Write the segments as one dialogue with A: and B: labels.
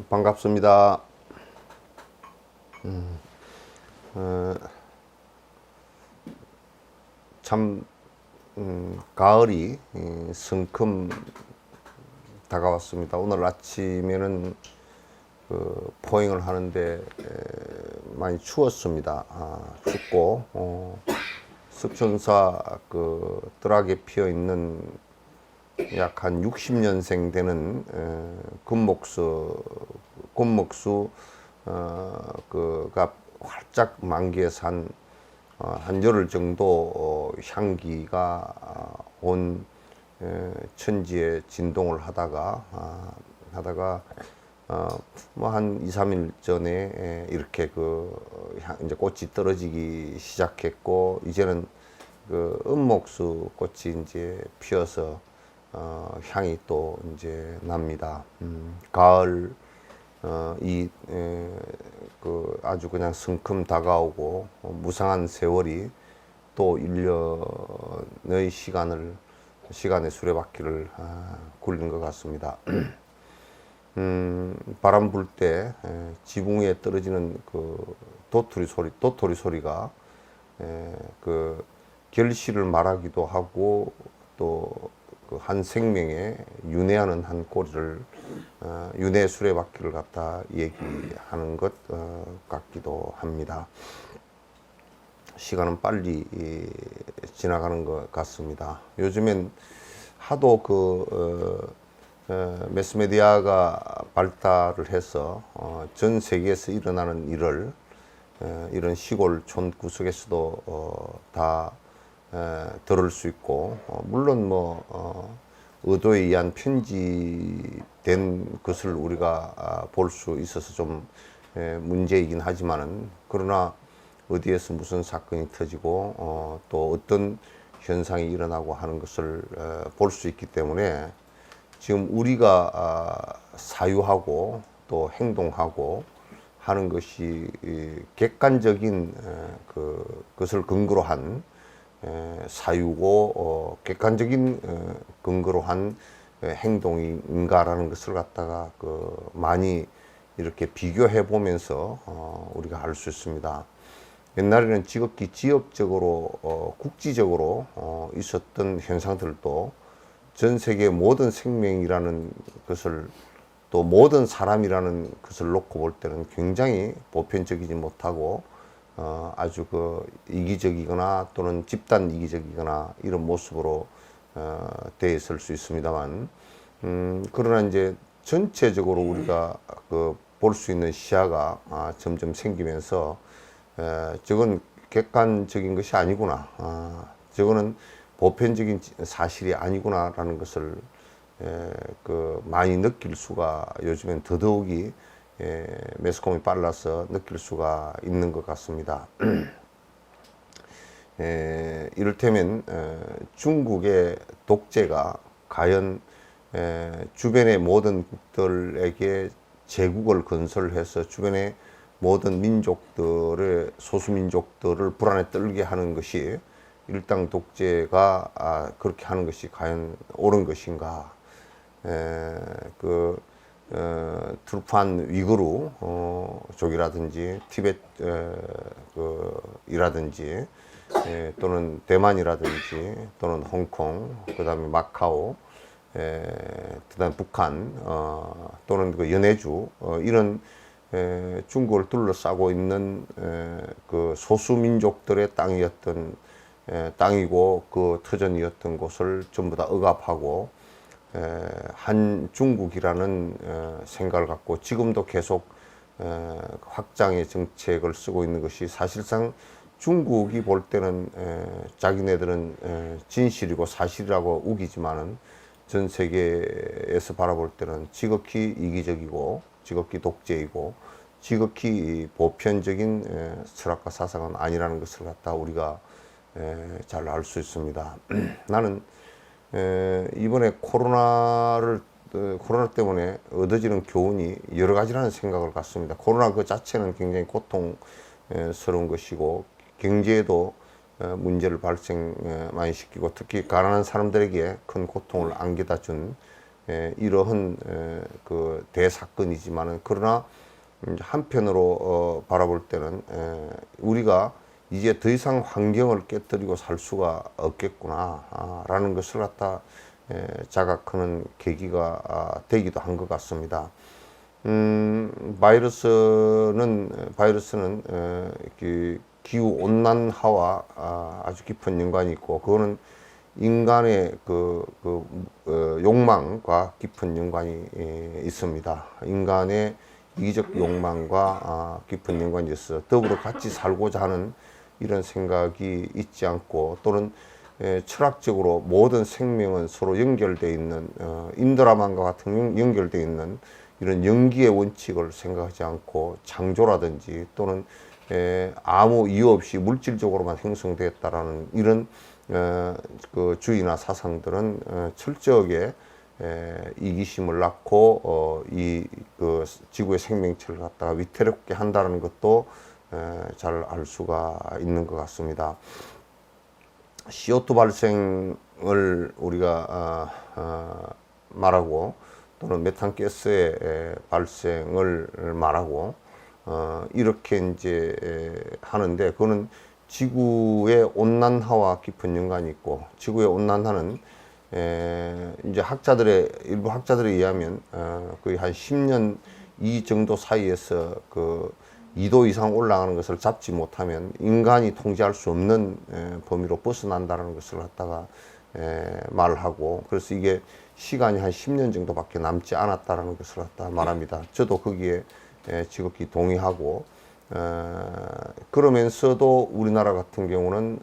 A: 반갑습니다. 참 가을이 성큼 다가왔습니다. 오늘 아침에는 포행을 하는데 많이 추웠습니다. 춥고 석촌사 뜰하게 피어 있는 약 한 60년생 되는 금목수 가 활짝 만기에서 한 열흘 정도 향기가 온 천지에 진동을 하다가 뭐 한 2, 3일 전에 이렇게 이제 꽃이 떨어지기 시작했고, 이제는 은목수 꽃이 이제 피어서 향이 또 이제 납니다. 가을 아주 그냥 성큼 다가오고 무상한 세월이 또 1년의 시간의 수레바퀴를 굴린 것 같습니다. 바람 불 때 지붕 위에 떨어지는 도토리 소리가 결실을 말하기도 하고, 또 한 생명의 윤회하는 한 꼬리를 윤회 수레바퀴를 갖다 얘기하는 것 같기도 합니다. 시간은 빨리 지나가는 것 같습니다. 요즘엔 하도 매스메디아가 발달을 해서 전 세계에서 일어나는 일을 이런 시골촌 구석에서도 다 들을 수 있고, 물론 의도에 의한 편집된 것을 우리가 볼 수 있어서 좀 문제이긴 하지만은, 그러나 어디에서 무슨 사건이 터지고 또 어떤 현상이 일어나고 하는 것을 볼 수 있기 때문에, 지금 우리가 사유하고 또 행동하고 하는 것이 객관적인 것을 근거로 한 사유고 객관적인 근거로 한 행동인가라는 것을 갖다가 많이 이렇게 비교해 보면서 우리가 알 수 있습니다. 옛날에는 지극히 지역적으로 국지적으로 있었던 현상들도 전 세계 모든 생명이라는 것을, 또 모든 사람이라는 것을 놓고 볼 때는 굉장히 보편적이지 못하고 아주 이기적이거나 또는 집단 이기적이거나 이런 모습으로 되어 있을 수 있습니다만, 그러나 이제 전체적으로 우리가 볼 수 있는 시야가 점점 생기면서 저건 객관적인 것이 아니구나, 저거는 보편적인 사실이 아니구나라는 것을 많이 느낄 수가, 요즘엔 더더욱이 매스컴이 빨라서 느낄 수가 있는 것 같습니다. 이를테면 중국의 독재가 과연 주변의 모든 국들에게 제국을 건설해서 주변의 모든 민족들의 소수민족들을 불안에 떨게 하는 것이, 일당 독재가 그렇게 하는 것이 과연 옳은 것인가? 투르판 위구르 족이라든지 티베트 이라든지 또는 대만이라든지 또는 홍콩, 그다음에 마카오, 그다음 북한 또는 그 연해주 이런 중국을 둘러싸고 있는 그 소수 민족들의 땅이고 그 터전이었던 곳을 전부 다 억압하고 한 중국이라는 생각을 갖고 지금도 계속 확장의 정책을 쓰고 있는 것이 사실상 중국이 볼 때는 자기네들은 진실이고 사실이라고 우기지만은 전 세계에서 바라볼 때는 지극히 이기적이고 지극히 독재이고 지극히 보편적인 철학과 사상은 아니라는 것을 갖다 우리가 잘 알 수 있습니다. 나는 이번에 코로나 때문에 얻어지는 교훈이 여러 가지라는 생각을 갖습니다. 코로나 그 자체는 굉장히 고통스러운 것이고 경제에도 문제를 발생 많이 시키고 특히 가난한 사람들에게 큰 고통을 안겨다 준 이러한 그 대사건이지만은 그러나 한편으로 바라볼 때는 우리가 이제 더 이상 환경을 깨뜨리고 살 수가 없겠구나 라는 것을 갖다 자각하는 계기가 되기도 한 것 같습니다. 바이러스는 기후 온난화와 아주 깊은 연관이 있고 그거는 인간의 욕망과 깊은 연관이 있습니다. 인간의 이기적 욕망과 깊은 연관이 있어 더불어 같이 살고자 하는 이런 생각이 있지 않고 또는 철학적으로 모든 생명은 서로 연결되어 있는 인드라만과 같은 연결되어 있는 이런 연기의 원칙을 생각하지 않고 창조라든지 또는 아무 이유 없이 물질적으로만 형성되었다라는 이런 그 주의나 사상들은 철저하게 이기심을 낳고 이 그 지구의 생명체를 갖다가 위태롭게 한다는 것도 잘 알 수가 있는 것 같습니다. CO2 발생을 우리가 말하고 또는 메탄가스의 발생을 말하고 이렇게 이제 하는데 그거는 지구의 온난화와 깊은 연관이 있고 지구의 온난화는 이제 일부 학자들에 의하면 거의 한 10년 이 정도 사이에서 그 2도 이상 올라가는 것을 잡지 못하면 인간이 통제할 수 없는 범위로 벗어난다는 것을 갖다가 말을 하고 그래서 이게 시간이 한 10년 정도밖에 남지 않았다는 것을 갖다 말합니다. 저도 거기에 지극히 동의하고 그러면서도 우리나라 같은 경우는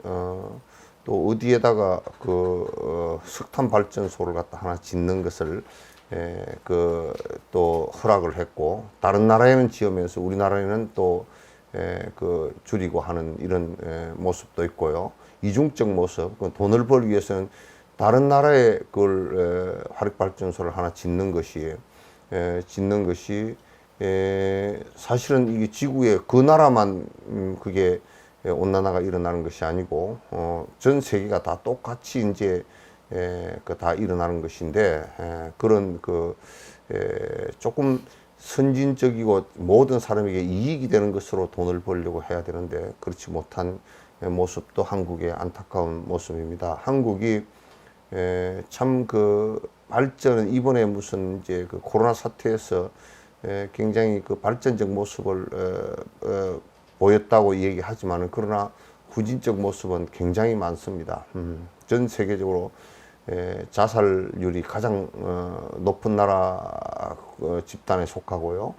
A: 또 어디에다가 그 석탄 발전소를 갖다 하나 짓는 것을 또 허락을 했고 다른 나라에는 지으면서 우리나라에는 또 그 줄이고 하는 이런 모습도 있고요. 이중적 모습, 돈을 벌기 위해서는 다른 나라에 그걸 화력 발전소를 하나 짓는 것이 사실은 이게 지구의 그 나라만 그게 온난화가 일어나는 것이 아니고 전 세계가 다 똑같이 이제 다 일어나는 것인데 그런 조금 선진적이고 모든 사람에게 이익이 되는 것으로 돈을 벌려고 해야 되는데 그렇지 못한 모습도 한국의 안타까운 모습입니다. 한국이 참 그 발전 이번에 무슨 이제 그 코로나 사태에서 굉장히 그 발전적 모습을 보였다고 얘기하지만은 그러나 후진적 모습은 굉장히 많습니다. 전 세계적으로 자살률이 가장 높은 나라 집단에 속하고요.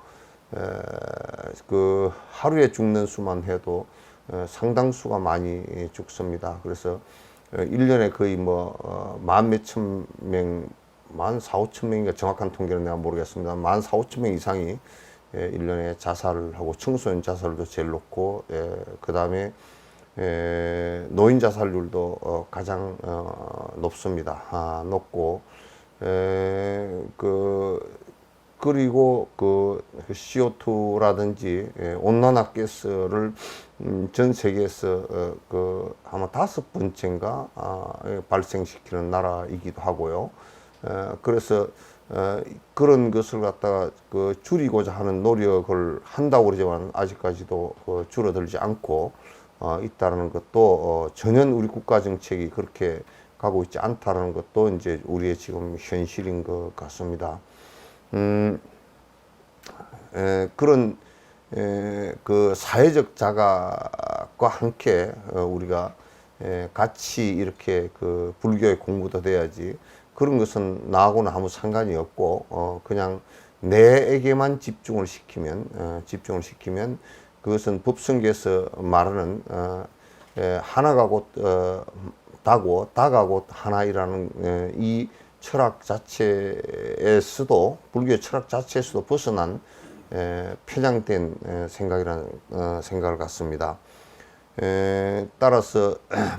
A: 그 하루에 죽는 수만 해도 상당수가 많이 죽습니다. 그래서 1년에 거의 만 몇천 명, 14,000~15,000명인가 정확한 통계는 내가 모르겠습니다. 14,000~15,000명 이상이 1년에 자살을 하고 청소년 자살도 제일 높고 그 다음에 노인 자살률도 가장 높습니다. 높고 그리고 그 CO2라든지 온난화 가스를 전 세계에서 아마 5번째인가 발생시키는 나라이기도 하고요. 그래서 그런 것을 갖다가 줄이고자 하는 노력을 한다고 그러지만 아직까지도 줄어들지 않고 있다는 것도 전혀 우리 국가 정책이 그렇게 가고 있지 않다는 것도 이제 우리의 지금 현실인 것 같습니다. 그런 그 사회적 자각과 함께 우리가 같이 이렇게 그 불교의 공부도 돼야지, 그런 것은 나하고는 아무 상관이 없고 그냥 내에게만 집중을 시키면 그것은 법성계에서 말하는 하나가 곧 다고 다가 곧 하나이라는 이 철학 자체에서도, 불교의 철학 자체에서도 벗어난 편향된 생각을 갖습니다. 따라서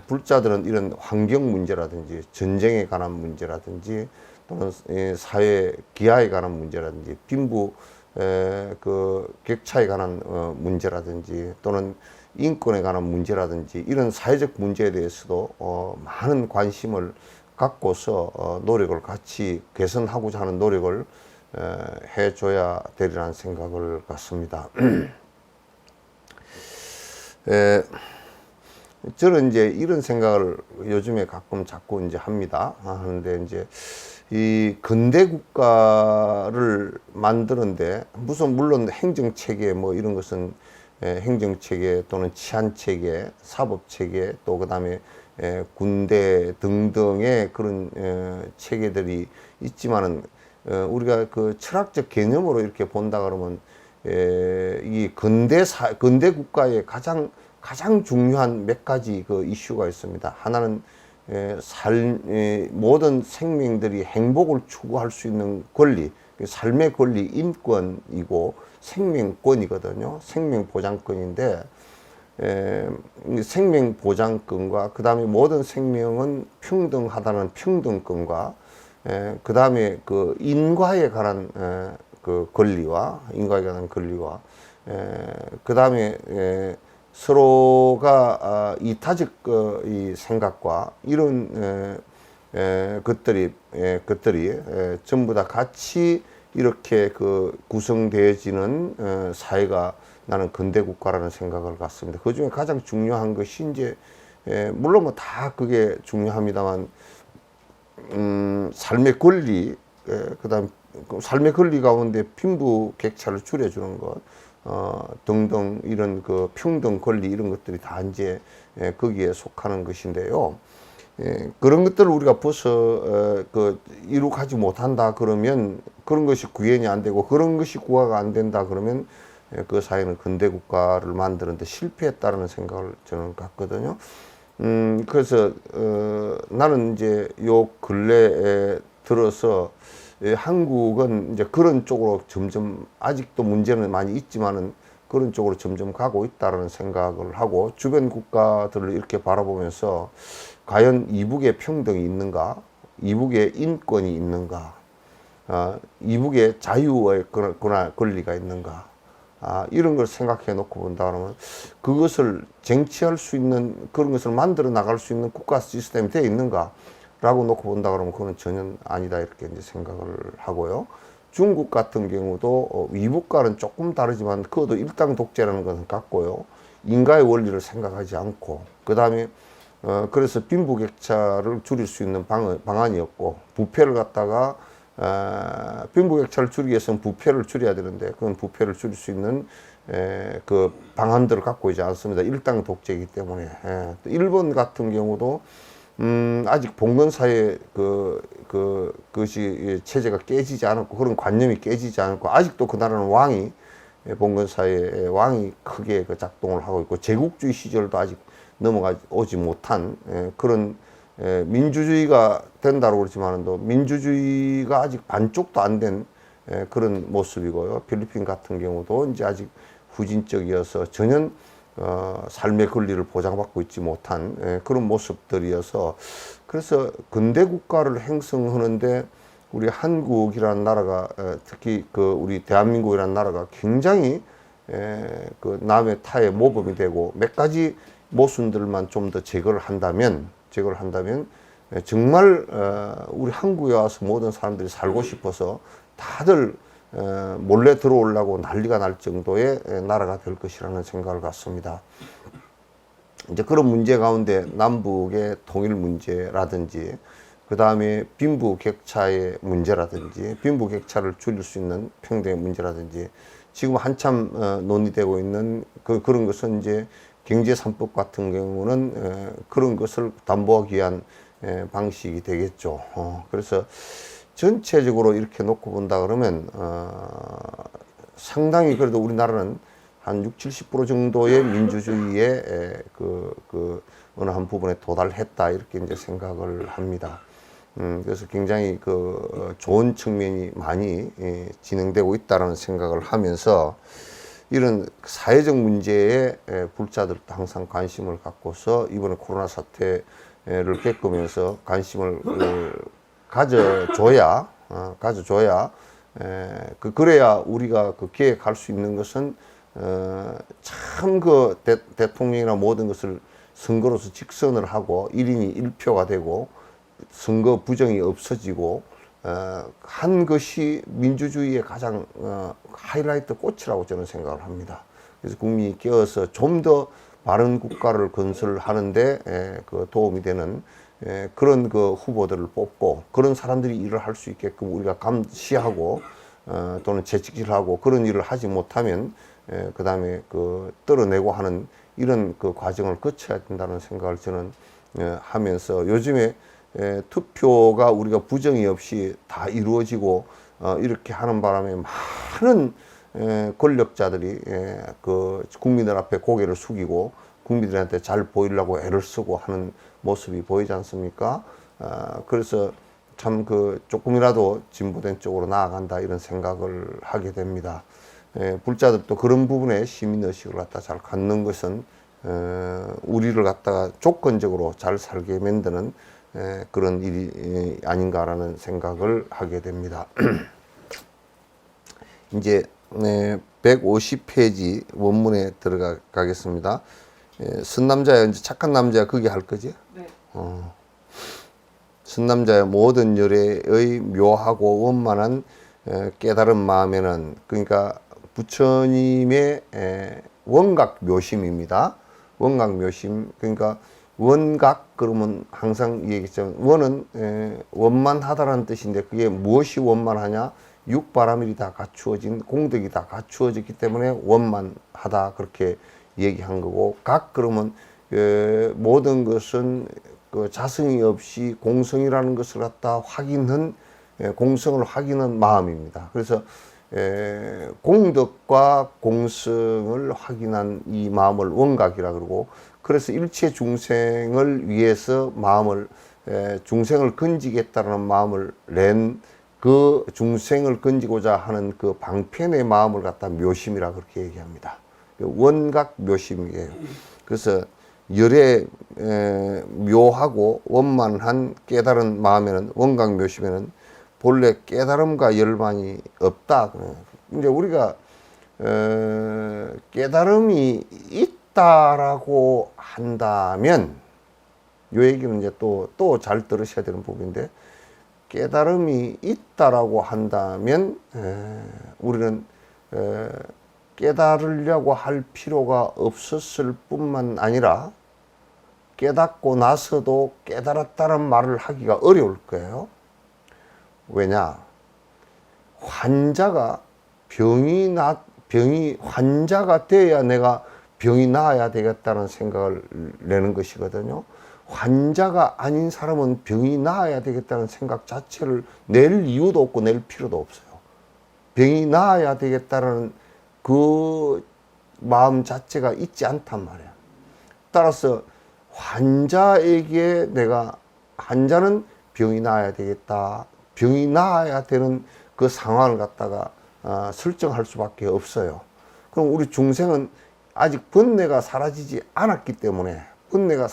A: 불자들은 이런 환경 문제라든지 전쟁에 관한 문제라든지 또는 사회 기아에 관한 문제라든지 빈부 그 격차에 관한 문제라든지 또는 인권에 관한 문제라든지 이런 사회적 문제에 대해서도 많은 관심을 갖고서 노력을 같이 개선하고자 하는 노력을 해줘야 되리라는 생각을 갖습니다. 저는 이제 이런 생각을 요즘에 가끔 자꾸 이제 합니다. 하는데 이제 이 근대 국가를 만드는데 물론 행정 체계 뭐 이런 것은 행정 체계 또는 치안 체계, 사법 체계, 또 그다음에 군대 등등의 그런 체계들이 있지만은 우리가 그 철학적 개념으로 이렇게 본다 그러면 이 근대 국가의 가장 중요한 몇 가지 그 이슈가 있습니다. 하나는 모든 생명들이 행복을 추구할 수 있는 권리, 삶의 권리, 인권이고 생명권이거든요. 생명보장권인데 생명보장권과 그 다음에 모든 생명은 평등하다는 평등권과 그 다음에 그 인과에 관한 그 권리와 그 다음에 서로가 이타적 이 생각과 이런 것들이 전부 다 같이 이렇게 그 구성되어지는 사회가 나는 근대 국가라는 생각을 갖습니다. 그 중에 가장 중요한 것이 이제 물론 뭐 다 그게 중요합니다만 삶의 권리, 그다음 삶의 권리 가운데 빈부 격차를 줄여주는 것 등등 이런 그 평등 권리 이런 것들이 다 이제 거기에 속하는 것인데요. 그런 것들을 우리가 벌써 이룩하지 못한다 그러면, 그런 것이 구현이 안 되고 그런 것이 구화가 안 된다 그러면 그 사회는 근대 국가를 만드는데 실패했다는 생각을 저는 갖거든요. 그래서 나는 이제 요 근래에 들어서 한국은 이제 그런 쪽으로 점점, 아직도 문제는 많이 있지만은 그런 쪽으로 점점 가고 있다는 생각을 하고, 주변 국가들을 이렇게 바라보면서 과연 이북의 평등이 있는가, 이북의 인권이 있는가, 이북의 자유의 권리가 있는가, 이런 걸 생각해 놓고 본다 그러면 그것을 쟁취할 수 있는, 그런 것을 만들어 나갈 수 있는 국가 시스템이 되어 있는가 라고 놓고 본다 그러면 그건 전혀 아니다 이렇게 이제 생각을 하고요. 중국 같은 경우도 이북과는 조금 다르지만 그것도 일당 독재라는 것은 같고요. 인가의 원리를 생각하지 않고, 그 다음에 그래서 빈부격차를 줄일 수 있는 방안이었고, 부패를 갖다가 빈부격차를 줄이기 위해서는 부패를 줄여야 되는데 그건 부패를 줄일 수 있는 그 방안들을 갖고 있지 않습니다. 일당 독재이기 때문에. 또 일본 같은 경우도 아직 봉건사회 그것이 체제가 깨지지 않았고 그런 관념이 깨지지 않았고, 아직도 그 나라는 왕이 봉건사회의 왕이 크게 그 작동을 하고 있고, 제국주의 시절도 아직 넘어오지 못한 그런 민주주의가 된다고 그러지만도 민주주의가 아직 반쪽도 안 된 그런 모습이고요. 필리핀 같은 경우도 이제 아직 후진적이어서 전혀 삶의 권리를 보장받고 있지 못한 그런 모습들이어서, 그래서 근대 국가를 형성하는데 우리 한국이라는 나라가 특히 우리 대한민국이라는 나라가 굉장히 그 남의 타의 모범이 되고 몇 가지 모순들만 좀 더 제거를 한다면 정말 우리 한국에 와서 모든 사람들이 살고 싶어서 다들 몰래 들어오려고 난리가 날 정도의 나라가 될 것이라는 생각을 갖습니다. 이제 그런 문제 가운데 남북의 통일 문제라든지, 그 다음에 빈부격차의 문제라든지, 빈부격차를 줄일 수 있는 평등의 문제라든지, 지금 한참 논의되고 있는 그런 것은 이제 경제 3법 같은 경우는 그런 것을 담보하기 위한 방식이 되겠죠. 그래서 전체적으로 이렇게 놓고 본다 그러면 상당히 그래도 우리나라는 한 60~70% 정도의 민주주의의 어느 한 부분에 도달했다, 이렇게 이제 생각을 합니다. 그래서 굉장히 좋은 측면이 많이 진행되고 있다라는 생각을 하면서, 이런 사회적 문제에 불자들도 항상 관심을 갖고서 이번에 코로나 사태를 겪으면서 관심을 가져줘야 그래야 우리가 기획할 수 있는 것은 참 대통령이나 모든 것을 선거로서 직선을 하고 1인이 1표가 되고 선거 부정이 없어지고 한 것이 민주주의의 가장 하이라이트 꽃이라고 저는 생각을 합니다. 그래서 국민이 깨어서 좀 더 바른 국가를 건설하는데 도움이 되는 그런 후보들을 뽑고, 그런 사람들이 일을 할 수 있게끔 우리가 감시하고 또는 채찍질하고 그런 일을 하지 못하면 그 다음에 떨어내고 하는 이런 과정을 거쳐야 된다는 생각을 저는 하면서, 요즘에 투표가 우리가 부정이 없이 다 이루어지고 이렇게 하는 바람에 많은 권력자들이 국민들 앞에 고개를 숙이고 국민들한테 잘 보이려고 애를 쓰고 하는 모습이 보이지 않습니까? 그래서 참 조금이라도 진보된 쪽으로 나아간다, 이런 생각을 하게 됩니다. 불자들도 그런 부분에 시민의식을 갖다 잘 갖는 것은 우리를 갖다가 조건적으로 잘 살게 만드는 그런 일이 아닌가라는 생각을 하게 됩니다. 이제 150페이지 원문에 들어가겠습니다. 선남자야, 이제 착한 남자야, 그게 할 거지?
B: 네.
A: 선남자야, 모든 열애의 묘하고 원만한 깨달은 마음에는, 그러니까 부처님의 원각 묘심입니다. 원각 묘심, 그러니까 원각 그러면 항상 얘기했지만 원은 원만하다라는 뜻인데, 그게 무엇이 원만하냐? 육바라밀이 다 갖추어진, 공덕이 다 갖추어졌기 때문에 원만하다, 그렇게 얘기한 거고, 각 그러면 모든 것은 자성이 없이 공성이라는 것을 갖다 확인한, 공성을 확인한 마음입니다. 그래서 공덕과 공성을 확인한 이 마음을 원각이라 그러고, 그래서 일체 중생을 위해서 마음을 중생을 건지겠다는 마음을 낸 그 중생을 건지고자 하는 그 방편의 마음을 갖다 묘심이라 그렇게 얘기합니다. 원각 묘심이에요. 그래서 열에 묘하고 원만한 깨달은 마음에는, 원각 묘심에는 본래 깨달음과 열만이 없다. 이제 우리가 깨달음이 있다라고 한다면, 요 얘기는 이제 또 잘 들으셔야 되는 부분인데, 깨달음이 있다라고 한다면 우리는 깨달으려고 할 필요가 없었을 뿐만 아니라 깨닫고 나서도 깨달았다는 말을 하기가 어려울 거예요. 왜냐? 환자가 환자가 돼야 내가 병이 나아야 되겠다는 생각을 내는 것이거든요. 환자가 아닌 사람은 병이 나아야 되겠다는 생각 자체를 낼 이유도 없고 낼 필요도 없어요. 병이 나아야 되겠다는 그 마음 자체가 있지 않단 말이야. 따라서 환자는 병이 나아야 되겠다, 병이 나아야 되는 그 상황을 갖다가 설정할 수밖에 없어요. 그럼 우리 중생은 아직 번뇌가 사라지지 않았기 때문에, 번뇌가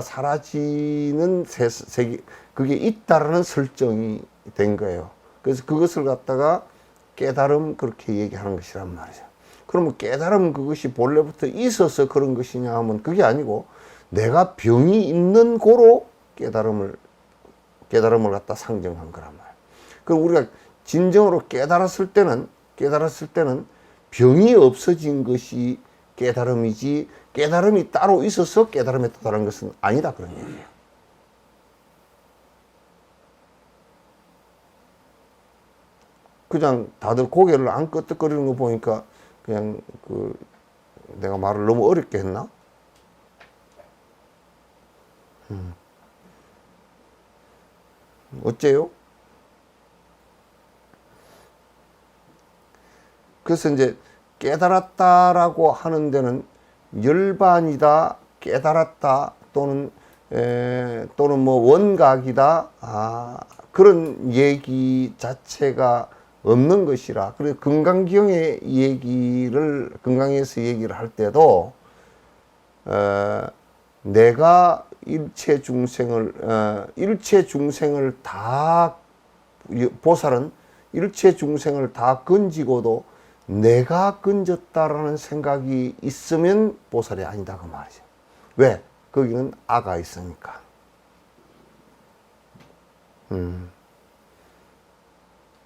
A: 사라지는 세계, 그게 있다라는 설정이 된 거예요. 그래서 그것을 갖다가 깨달음, 그렇게 얘기하는 것이란 말이죠. 그러면 깨달음, 그것이 본래부터 있어서 그런 것이냐 하면 그게 아니고, 내가 병이 있는 고로 깨달음을 갖다 상정한 거란 말이에요. 그럼 우리가 진정으로 깨달았을 때는 병이 없어진 것이 깨달음이지, 깨달음이 따로 있어서 깨달음에 도달한 것은 아니다, 그런 얘기예요. 그냥 다들 고개를 안 끄덕거리는 거 보니까 그냥 내가 말을 너무 어렵게 했나? 어째요? 그래서 이제 깨달았다라고 하는 데는 열반이다, 깨달았다, 또는 뭐 원각이다, 그런 얘기 자체가 없는 것이라. 그래서 금강경의 금강에서 얘기를 할 때도 내가 일체 중생을 다, 보살은 일체 중생을 다 건지고도 내가 건졌다라는 생각이 있으면 보살이 아니다, 그 말이죠. 왜? 거기는 아가 있으니까.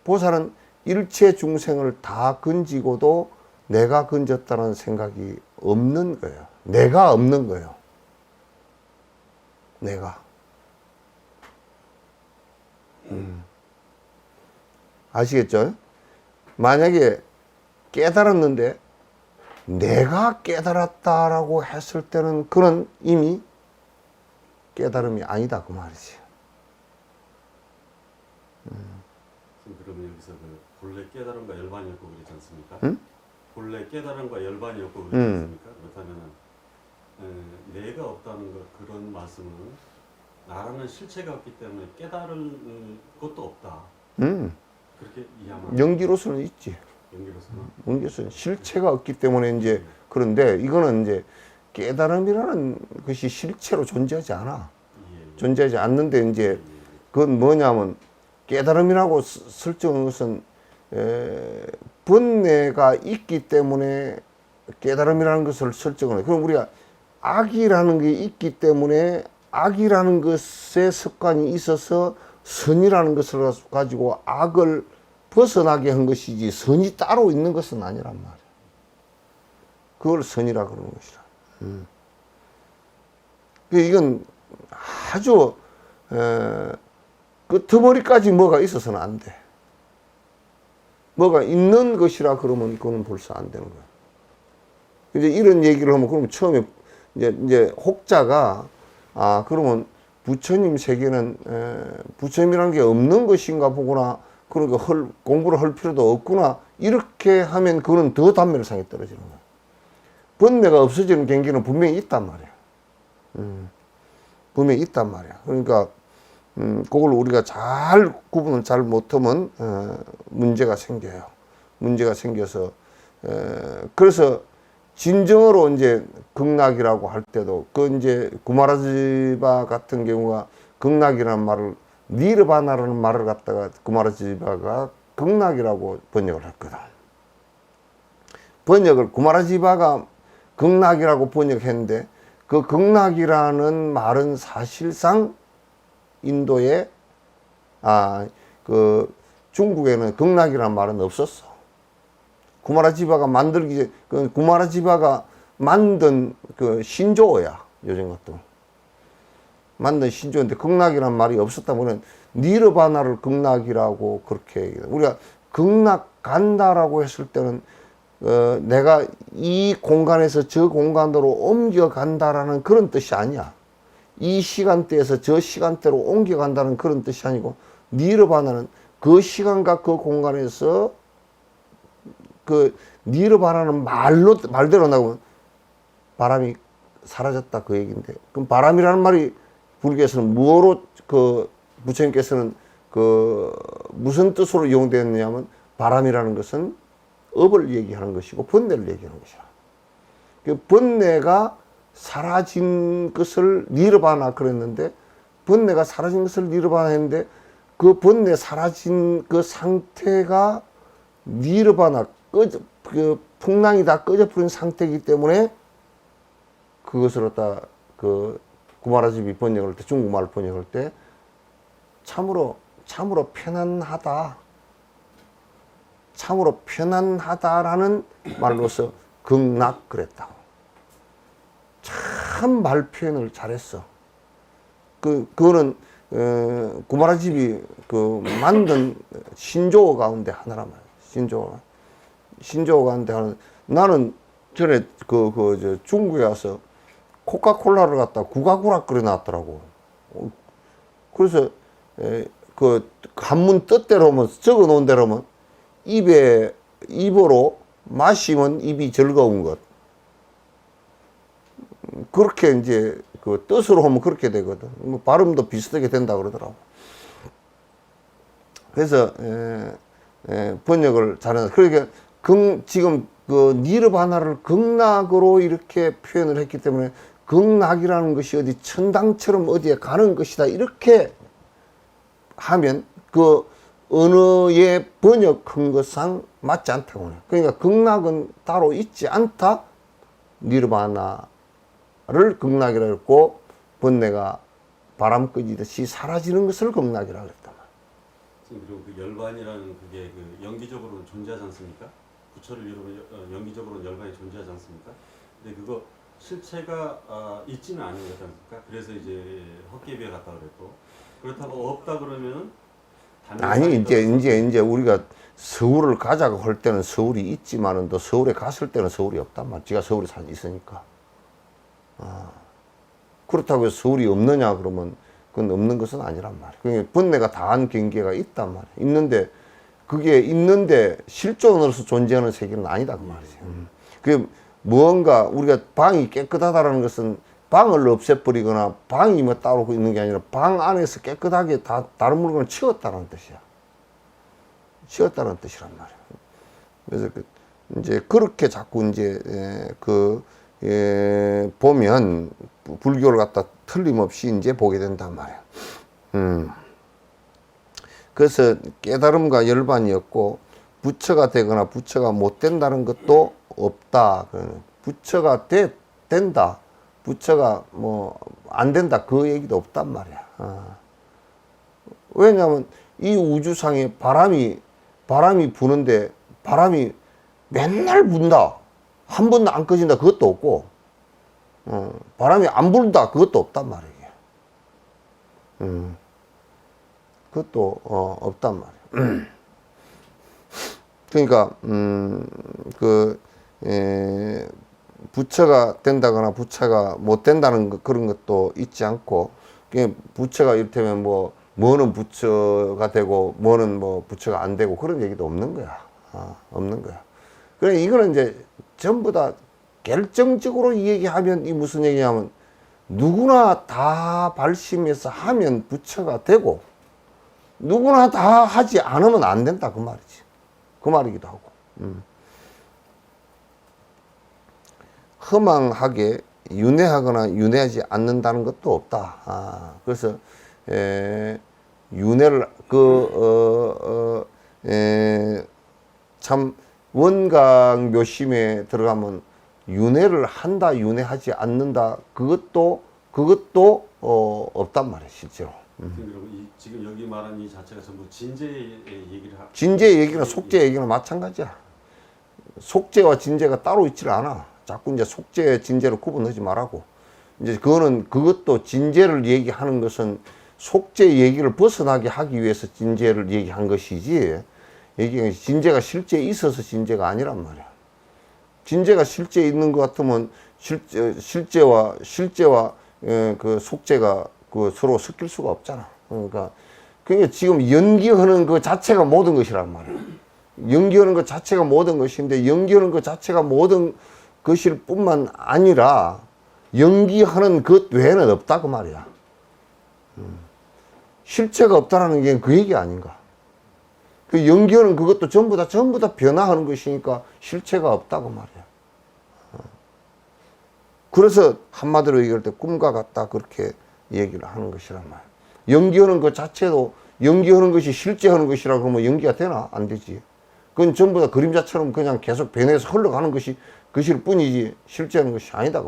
A: 보살은 일체 중생을 다 건지고도 내가 건졌다는 생각이 없는 거예요. 내가 없는 거예요. 내가. 아시겠죠? 만약에 깨달았는데 내가 깨달았다라고 했을 때는 그는 이미 깨달음이 아니다, 그 말이지.
B: 그러면 여기서 본래 깨달음과 열반이 없고 그러지 않습니까?
A: 응?
B: 본래 깨달음과 열반이 없고 그러지 않습니까? 그렇다면 내가 없다는 그런 말씀은 나라는 실체가 없기 때문에 깨달을 것도 없다. 그렇게 이해하면
A: 연기로서는 있지. 연기로서는 실체가 없기 때문에 이제 그런데 이거는 이제 깨달음이라는 것이 실체로 존재하지 않아. 존재하지 않는데 이제 그건 뭐냐면 깨달음이라고 설정한 것은 번뇌가 있기 때문에 깨달음이라는 것을 설정을 해요. 그럼 우리가 악이라는 게 있기 때문에 악이라는 것에 습관이 있어서 선이라는 것을 가지고 악을 벗어나게 한 것이지 선이 따로 있는 것은 아니란 말이야. 그걸 선이라 그러는 것이라. 이건 아주 끄트머리까지 뭐가 있어서는 안 돼. 뭐가 있는 것이라 그러면 그거는 벌써 안 되는 거야. 이제 이런 얘기를 하면 그러면 처음에 이제 혹자가 그러면 부처님 세계는 부처님이라는 게 없는 것인가 보구나. 그러니까 공부를 할 필요도 없구나. 이렇게 하면 그거는 더 단면상에 떨어지는 거야. 번뇌가 없어지는 경계는 분명히 있단 말이야. 분명히 있단 말이야. 그러니까 그걸 우리가 잘 구분을 잘 못하면 문제가 생겨요. 문제가 생겨서 그래서 진정으로 이제 극락이라고 할 때도 그 이제 구마라지바 같은 경우가 극락이라는 말을 니르바나라는 말을 갖다가 구마라지바가 극락이라고 번역을 했거든. 번역을 구마라지바가 극락이라고 번역했는데 그 극락이라는 말은 사실상 인도에 중국에는 극락이라는 말은 없었어. 구마라지바가 만들기 그 구마라지바가 만든 그 신조어야. 요즘 같은 만든 신조어인데 극락이라는 말이 없었다 보면 니르바나를 극락이라고 그렇게 우리가 극락 간다라고 했을 때는 내가 이 공간에서 저 공간으로 옮겨간다라는 그런 뜻이 아니야. 이 시간대에서 저 시간대로 옮겨간다는 그런 뜻이 아니고 니르바나는 그 시간과 그 공간에서 그 니르바나는 말대로 나오면 바람이 사라졌다 그 얘기인데 그럼 바람이라는 말이 불교에서는 무엇으로 부처님께서는 무슨 뜻으로 이용되었느냐면 바람이라는 것은 업을 얘기하는 것이고 번뇌를 얘기하는 것이야. 그 번뇌가 사라진 것을 니르바나 그랬는데 번뇌가 사라진 것을 니르바나 했는데 그 번뇌 사라진 그 상태가 니르바나 풍랑이 다 꺼져버린 상태이기 때문에 그것을 갖다 그 구마라집이 번역할 때, 중국말 번역할 때 참으로 편안하다. 참으로 편안하다라는 말로서 극락 그랬다고. 참 말 표현을 잘했어. 그거는 구마라집이 그 만든 신조어 가운데 하나란 말이야. 신조어 가운데 하나. 나는 전에 저 중국에 가서 코카콜라를 갖다 구가구락 끓여 놨더라고. 그래서 그 한문 뜻대로 하면, 적어 놓은 대로 하면 입으로 마시면 입이 즐거운 것. 그렇게 이제 그 뜻으로 하면 그렇게 되거든. 뭐 발음도 비슷하게 된다 그러더라고. 그래서 번역을 잘해서, 그러니까 지금 그 니르바나를 극락으로 이렇게 표현을 했기 때문에 극락이라는 것이 어디 천당처럼 어디에 가는 것이다 이렇게 하면 그 언어의 번역한 것상 맞지 않다고 해요. 그러니까 극락은 따로 있지 않다. 니르바나를 극락이라 했고, 번뇌가 바람 끄지듯이 사라지는 것을 극락이라고 했단 말이에요.
B: 그리고 그 열반이라는 그게 그 연기적으로는 존재하지 않습니까? 부처를 이루면 연기적으로는 열반이 존재하지 않습니까? 근데 그거 실체가 있지는 않은 것 같습니까? 그래서 이제 헛개비에 갔다 그랬고, 그렇다고 없다 그러면
A: 아니 이제 우리가 서울을 가자고 할 때는 서울이 있지만은 또 서울에 갔을 때는 서울이 없단 말이야. 지가 서울에 있으니까. 그렇다고 해서 서울이 없느냐 그러면 그건 없는 것은 아니란 말이야. 그러니까 번뇌가 다한 경계가 있단 말이야. 있는데 실존으로서 존재하는 세계는 아니다 그 말이지. 그게 무언가 우리가 방이 깨끗하다라는 것은 방을 없애버리거나 방이 뭐 따로 있는 게 아니라 방 안에서 깨끗하게 다른 물건을 치웠다는 뜻이야. 치웠다는 뜻이란 말이야. 그래서 이제 그렇게 자꾸 이제 보면 불교를 갖다 틀림없이 이제 보게 된단 말이야. 그래서 깨달음과 열반이었고, 부처가 되거나 부처가 못 된다는 것도 없다. 부처가 된다. 부처가 뭐 안 된다. 그 얘기도 없단 말이야. 왜냐하면 이 우주상에 바람이 부는데 바람이 맨날 분다. 한 번도 안 꺼진다. 그것도 없고, 바람이 안 불다. 그것도 없단 말이야. 그것도 없단 말이야. 그러니까 부처가 된다거나 부처가 못 된다는 그런 것도 있지 않고, 부처가 이를테면 뭐는 부처가 되고 뭐는 뭐 부처가 안 되고 그런 얘기도 없는 거야. 없는 거야. 그래, 이거는 이제 전부 다 결정적으로 이 얘기하면, 이 무슨 얘기냐면, 누구나 다 발심해서 하면 부처가 되고, 누구나 다 하지 않으면 안 된다 그 말이지. 그 말이기도 하고. 허망하게 윤회하거나 윤회하지 않는다는 것도 없다. 그래서 윤회를 참 원각 묘심에 들어가면 윤회를 한다, 윤회하지 않는다, 그것도 없단 말이에요, 실제로.
B: 지금 여기 말한 이 자체가 전부 진제의 얘기를
A: 진제 얘기나 속제 얘기나 마찬가지야. 속제와 진제가 따로 있질 않아. 자꾸 이제 속제, 진제를 구분하지 말라고. 이제 그것도 진제를 얘기하는 것은 속제 얘기를 벗어나게 하기 위해서 진제를 얘기한 것이지, 진제가 실제 있어서 진제가 아니란 말이야. 진제가 실제 있는 것 같으면 실제와 그 속제가 서로 섞일 수가 없잖아. 그러니까 그게 지금 연기하는 그 자체가 모든 것이란 말이야. 연기하는 것 자체가 모든 것인데, 연기하는 것 자체가 모든 것일 뿐만 아니라 연기하는 것 외에는 없다 그 말이야. 실체가 없다라는 게 그 얘기 아닌가. 그 연기하는 그것도 전부 다 변화하는 것이니까 실체가 없다 그 말이야. 그래서 한마디로 얘기할 때 꿈과 같다 그렇게 얘기를 하는 것이란 말이야. 연기하는 것 자체도, 연기하는 것이 실제하는 것이라고 그러면 연기가 되나? 안 되지. 그건 전부 다 그림자처럼 그냥 계속 변해서 흘러가는 것일 뿐이지 실제하는 것이 아니다.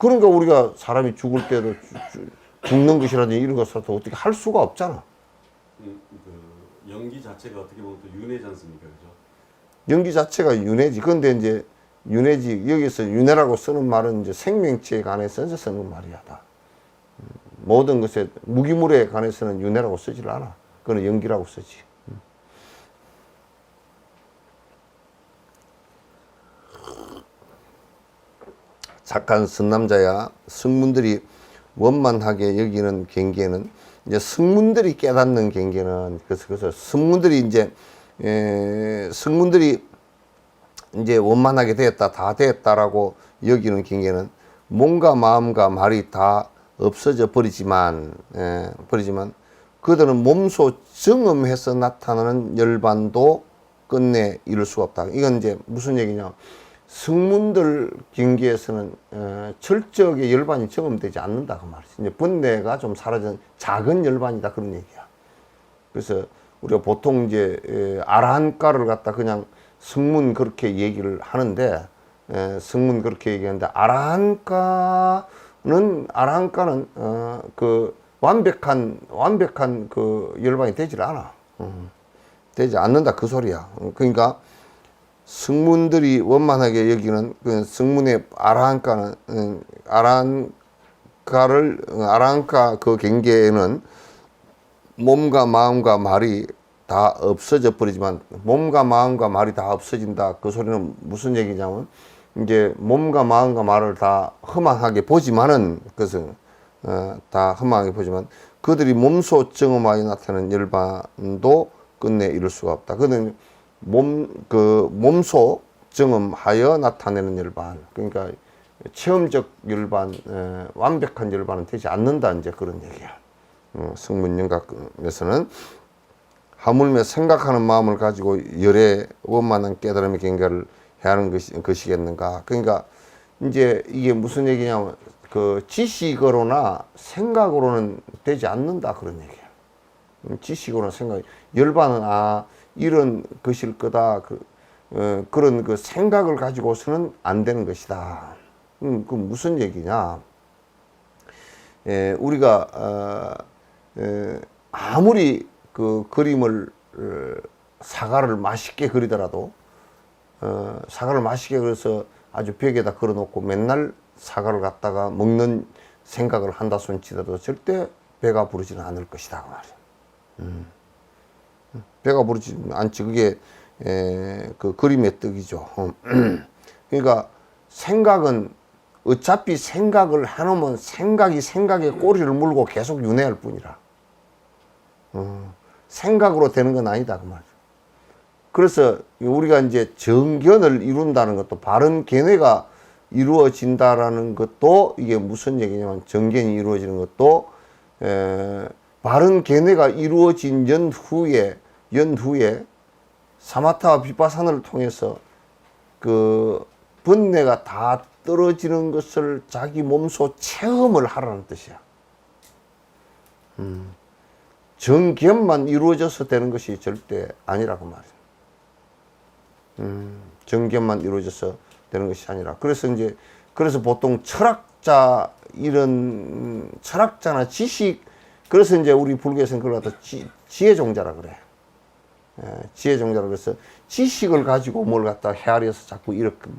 A: 그러니까 우리가 사람이 죽을 때도 죽는 것이라든지 이런 것을 또 어떻게 할 수가 없잖아.
B: 그 연기 자체가 어떻게 보면 또 윤회지 않습니까, 그죠?
A: 연기 자체가 윤회지. 근데 이제 윤회지, 여기서 윤회라고 쓰는 말은 이제 생명체에 관해서 쓰는 말이야, 다. 모든 것에, 무기물에 관해서는 윤회라고 쓰질 않아. 그건 연기라고 쓰지. 착한 선남자야 성문들이 원만하게 여기는 경계는, 이제 성문들이 깨닫는 경계는, 그래서 성문들이 성문들이 이제 원만하게 되었다, 다 되었다라고 여기는 경계는 몸과 마음과 말이 다 없어져 버리지만 그들은 몸소 정음해서 나타나는 열반도 끝내 이룰 수가 없다. 이건 이제 무슨 얘기냐? 성문들 경계에서는 철저하게 열반이 정음되지 않는다 그 말이지. 이제 번뇌가 좀 사라진 작은 열반이다 그런 얘기야. 그래서 우리가 보통 이제 아라한가를 갖다 그냥 성문 그렇게 얘기를 하는데, 성문 그렇게 얘기하는데 아라한가는 그 완벽한 그 열반이 되질 않아. 되지 않는다 그 소리야. 그러니까 성문들이 원만하게 여기는 그 성문의 아라한가는 아라한가 그 경계에는 몸과 마음과 말이 다 없어져 버리지만, 몸과 마음과 말이 다 없어진다 그 소리는 무슨 얘기냐면, 이제 몸과 마음과 말을 다 허망하게 보지만은, 그것은 다 허망하게 보지만 그들이 몸소 정음하여 나타나는 열반도 끝내 이룰 수가 없다. 그는 몸소 정음하여 나타내는 열반, 그러니까 체험적 열반, 완벽한 열반은 되지 않는다, 이제 그런 얘기야. 성문영각에서는 하물며 생각하는 마음을 가지고 열의 원만한 깨달음의 경계를 해야 하는 것이겠는가. 그러니까 이제 이게 무슨 얘기냐면, 그 지식으로나 생각으로는 되지 않는다 그런 얘기야. 지식으로나 생각, 열반은 이런 것일 거다, 그런 그 생각을 가지고서는 안 되는 것이다. 그 무슨 얘기냐? 우리가 아무리 그 그림을 사과를 맛있게 그리더라도, 사과를 맛있게 그려서 아주 벽에다 걸어놓고 맨날 사과를 갖다가 먹는 생각을 한다 손치더라도 절대 배가 부르지는 않을 것이다 그 말이야. 배가 부르지 않지. 그게 그 그림의 뜻이죠. 그러니까 생각은 어차피 생각을 해놓으면 생각에 꼬리를 물고 계속 윤회할 뿐이라. 생각으로 되는 건 아니다 그 말이죠. 그래서 우리가 이제 정견을 이룬다는 것도, 바른 견해가 이루어진다라는 것도, 이게 무슨 얘기냐면, 정견이 이루어지는 것도 바른 견해가 이루어진 연후에 사마타와 비파사나를 통해서 그 번뇌가 다 떨어지는 것을 자기 몸소 체험을 하라는 뜻이야. 정견만 이루어져서 되는 것이 절대 아니라고 말이야. 정견만 이루어져서 되는 것이 아니라. 그래서 보통 철학자, 이런 철학자나 지식, 그래서 이제 우리 불교에서는 그걸 갖다 지혜종자라 그래. 지혜종자라 그래서 지식을 가지고 뭘 갖다 헤아려서 자꾸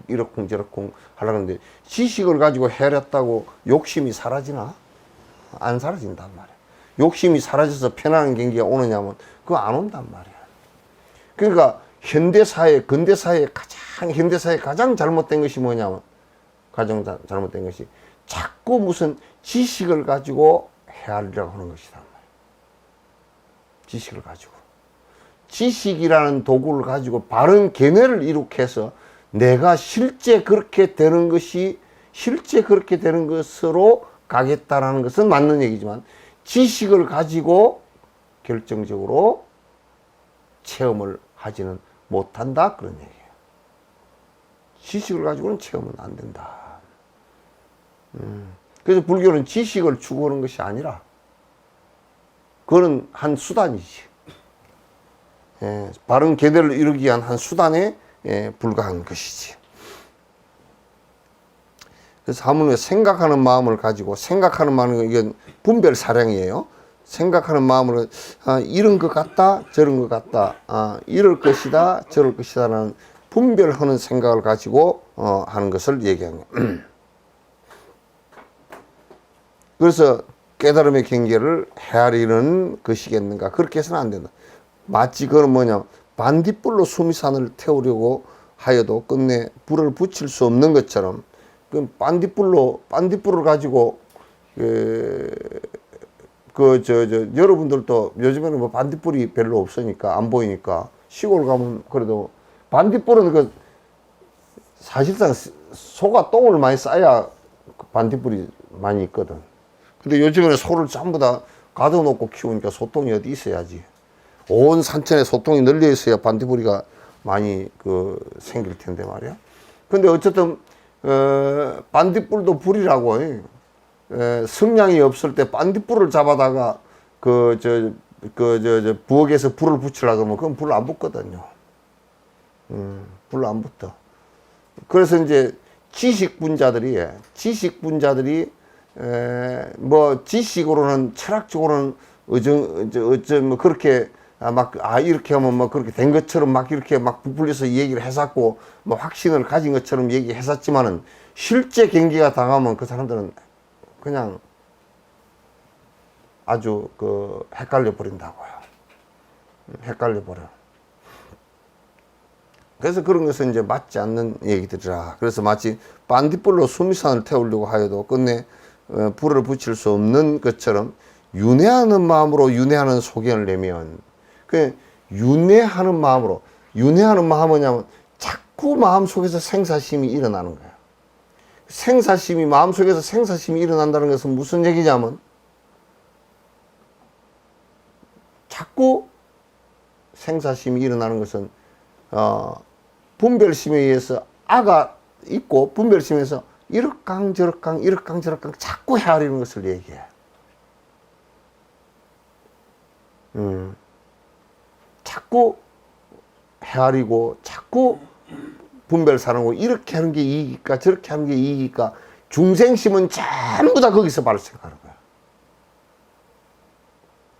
A: 이러쿵저러쿵 하려고 하는데, 지식을 가지고 헤아렸다고 욕심이 사라지나? 안 사라진단 말이야. 욕심이 사라져서 편안한 경기가 오느냐면 그거 안 온단 말이야. 그러니까 현대사회, 근대사회 현대사회 가장 잘못된 것이 뭐냐면, 가장 잘못된 것이 자꾸 무슨 지식을 가지고 헤아리려고 하는 것이다. 지식을 가지고. 지식이라는 도구를 가지고 바른 견해를 이룩해서 내가 실제 그렇게 되는 것으로 가겠다라는 것은 맞는 얘기지만, 지식을 가지고 결정적으로 체험을 하지는 못한다 그런 얘기예요. 지식을 가지고는 체험은 안 된다. 그래서 불교는 지식을 추구하는 것이 아니라 그거는 한 수단이지. 바른 계대를 이루기 위한 한 수단에 불과한 것이지. 그래서 하물며 생각하는 마음을 가지고, 생각하는 마음은 이건 분별 사량이에요. 생각하는 마음으로 이런 것 같다, 저런 것 같다, 이럴 것이다, 저럴 것이다라는 분별하는 생각을 가지고 하는 것을 얘기합니다. 그래서 깨달음의 경계를 헤아리는 것이겠는가? 그렇게 해서는 안 된다. 마치 그건 뭐냐, 반딧불로 수미산을 태우려고 하여도 끝내 불을 붙일 수 없는 것처럼, 그 반딧불을 가지고 여러분들도 요즘에는 뭐 반딧불이 별로 없으니까, 안 보이니까, 시골 가면 그래도 반딧불은 사실상 소가 똥을 많이 싸야 반딧불이 많이 있거든. 근데 요즘에는 소를 전부 다 가둬놓고 키우니까 소똥이 어디 있어야지. 온 산천에 소똥이 널려 있어야 반딧불이가 많이 생길 텐데 말이야. 근데 어쨌든, 반딧불도 불이라고, 성냥이 없을 때 반딧불을 잡아다가 부엌에서 불을 붙이려고 하면 그건 불 안 붙거든요. 불 안 붙어. 그래서 이제 지식분자들이 뭐 지식으로는, 철학적으로는 뭐 그렇게 이렇게 하면 뭐 그렇게 된 것처럼 막 이렇게 막 부풀려서 얘기를 했었고, 뭐 확신을 가진 것처럼 얘기했었지만은, 실제 경기가 당하면 그 사람들은 그냥 아주 헷갈려 버린다고요. 헷갈려 버려. 그래서 그런 것은 이제 맞지 않는 얘기들이라. 그래서 마치 반딧불로 수미산을 태우려고 하여도 끝내 불을 붙일 수 없는 것처럼, 윤회하는 마음으로 윤회하는 소견을 내면, 윤회하는 마음은 뭐냐면 자꾸 마음속에서 생사심이 일어나는 거야. 마음속에서 생사심이 일어난다는 것은 무슨 얘기냐면, 자꾸 생사심이 일어나는 것은 분별심에 의해서 아가 있고, 분별심에서 이렇강 저렇강 자꾸 헤아리는 것을 얘기해. 자꾸 헤아리고, 자꾸 분별사랑고, 이렇게 하는 게 이익일까, 저렇게 하는 게 이익일까. 중생심은 전부 다 거기서 발생하는 거야.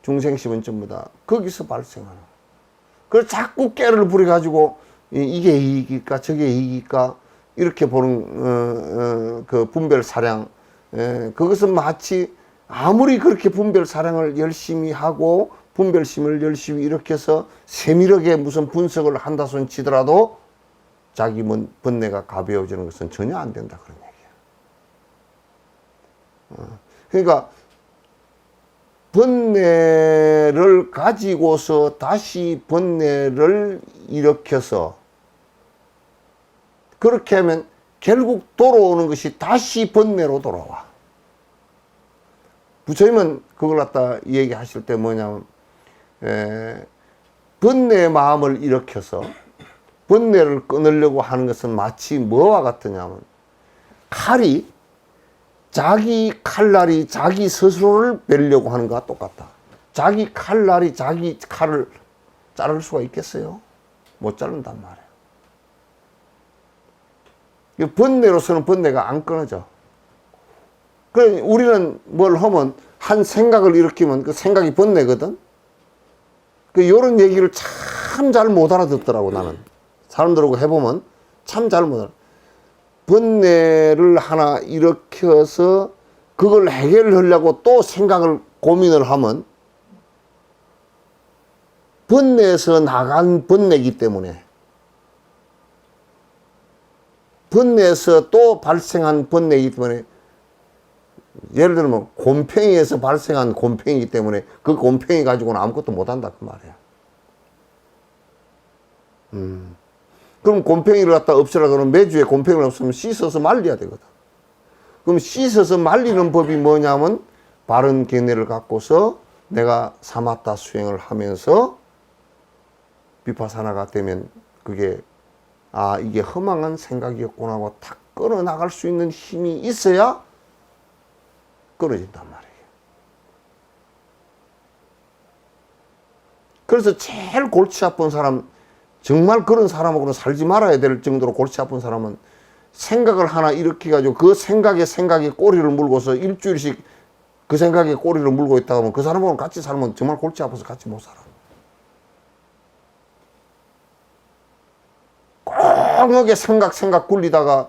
A: 중생심은 전부 다 거기서 발생하는 거야. 그래서 자꾸 깨를 부려가지고, 이게 이익일까, 저게 이익일까, 이렇게 보는 그 분별사랑, 그것은 마치 아무리 그렇게 분별사랑을 열심히 하고 분별심을 열심히 이렇게 해서 세밀하게 무슨 분석을 한다 손 치더라도 자기 번뇌가 가벼워지는 것은 전혀 안 된다, 그런 얘기야. 그러니까 번뇌를 가지고서 다시 번뇌를 일으켜서, 그렇게 하면 결국 돌아오는 것이 다시 번뇌로 돌아와. 부처님은 그걸 갖다 얘기하실 때 뭐냐면, 번뇌의 마음을 일으켜서 번뇌를 끊으려고 하는 것은 마치 뭐와 같으냐면, 자기 칼날이 자기 스스로를 베려고 하는 것과 똑같다. 자기 칼날이 자기 칼을 자를 수가 있겠어요? 못 자른단 말이에요. 번뇌로서는 번뇌가 안 끊어져. 그래, 우리는 뭘 하면, 한 생각을 일으키면 그 생각이 번뇌거든? 요런 얘기를 참 잘 못 알아듣더라고, 나는. 사람들하고 해보면 참 잘 못 알아. 번뇌를 하나 일으켜서 그걸 해결하려고 또 생각을, 고민을 하면, 번뇌에서 나간 번뇌이기 때문에, 번뇌에서 또 발생한 번뇌이기 때문에, 예를 들면 곰팡이에서 발생한 곰팡이이기 때문에 그 곰팡이 가지고는 아무것도 못한다, 그 말이야. 그럼 곰팡이를 갖다 없애려고 하면 매주에 곰팡이를 없으면 씻어서 말려야 되거든. 그럼 씻어서 말리는 법이 뭐냐면, 바른 견해를 갖고서 내가 사마타 수행을 하면서 비파사나가 되면 그게 이게 허망한 생각이었구나 하고 탁 끊어 나갈 수 있는 힘이 있어야 끊어진단 말이에요. 그래서 제일 골치 아픈 사람, 정말 그런 사람하고는 살지 말아야 될 정도로 골치 아픈 사람은 생각을 하나 일으켜가지고 그 생각에 꼬리를 물고서 일주일씩 그 생각에 꼬리를 물고 있다 하면 그 사람하고 같이 살면 정말 골치 아파서 같이 못 살아. 꽁하게 생각 굴리다가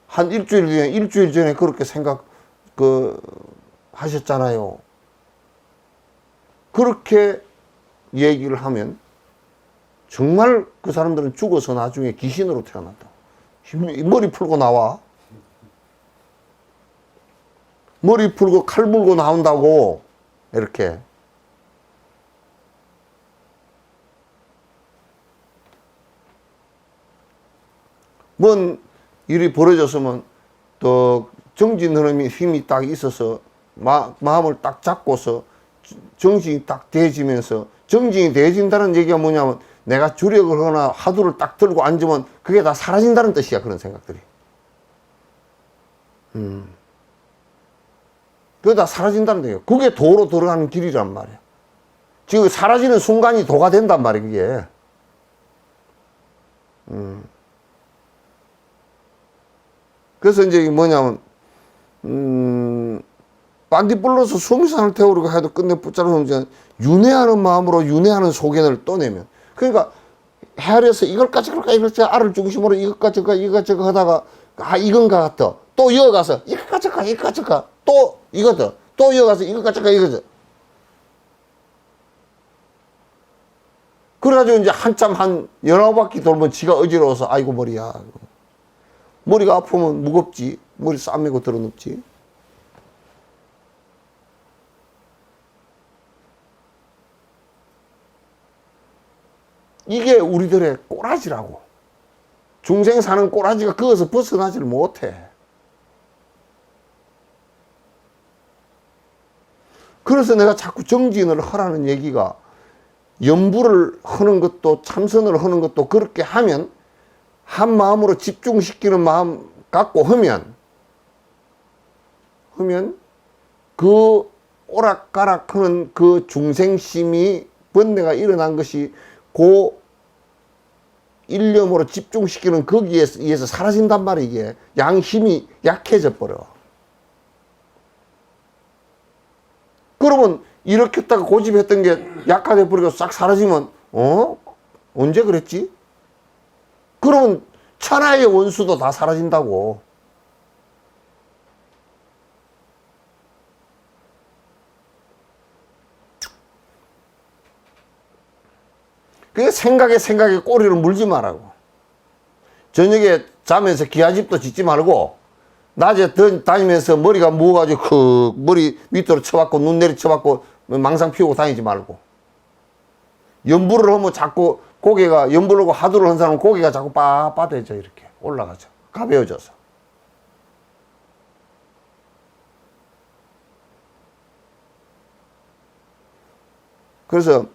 A: 한 일주일 전에 그렇게 하셨잖아요. 그렇게 얘기를 하면 정말 그 사람들은 죽어서 나중에 귀신으로 태어난다. 머리 풀고 나와. 머리 풀고 칼 물고 나온다고. 이렇게. 뭔 일이 벌어졌으면 또 정진 흐름이 힘이 딱 있어서 마음을 딱 잡고서 정신이 딱 대해지면서, 정신이 대해진다는 얘기가 뭐냐면 내가 주력을 하거나 화두를 딱 들고 앉으면 그게 다 사라진다는 뜻이야. 그런 생각들이. 그게 다 사라진다는 뜻이야. 그게 도로 들어가는 길이란 말이야. 지금 사라지는 순간이 도가 된단 말이야, 그게. 그래서 이제 뭐냐면, 반딧불로서 수미산을 태우려고 해도 끝내 붙잡으면 이제 윤회하는 마음으로 윤회하는 소견을 떠내면. 그러니까 헤아려서 이걸까지 알을 중심으로 이것까지 하다가, 아, 이건가 같아. 또 이어가서 이것까지 또 이거다. 또 이어가서 이거다. 그래가지고 이제 한참 한 19바퀴 돌면 지가 어지러워서 아이고 머리야. 머리가 아프면 무겁지. 머리 싸매고 들어눕지. 이게 우리들의 꼬라지라고. 중생 사는 꼬라지가 그것을 벗어나지를 못해. 그래서 내가 자꾸 정진을 하라는 얘기가, 연부를 하는 것도 참선을 하는 것도 그렇게 하면 한 마음으로 집중시키는 마음 갖고 하면 그 오락가락 하는 그 중생심이 번뇌가 일어난 것이 그 일념으로 집중시키는 거기에 의해서 사라진단 말이야. 이게 양힘이 약해져 버려. 그러면 일으켰다가 고집했던 게 약화돼 버리고 싹 사라지면 언제 그랬지? 그러면 천하의 원수도 다 사라진다고. 그 생각에 꼬리를 물지 말라고. 저녁에 자면서 기아집도 짓지 말고, 낮에 다니면서 머리가 무어가지고 그 머리 밑으로 쳐박고 눈 내리 쳐박고 망상 피우고 다니지 말고. 연부를 하면 자꾸 고개가, 연부를 하고 하두를 한 사람은 고개가 자꾸 빳빳해져. 이렇게 올라가죠. 가벼워져서. 그래서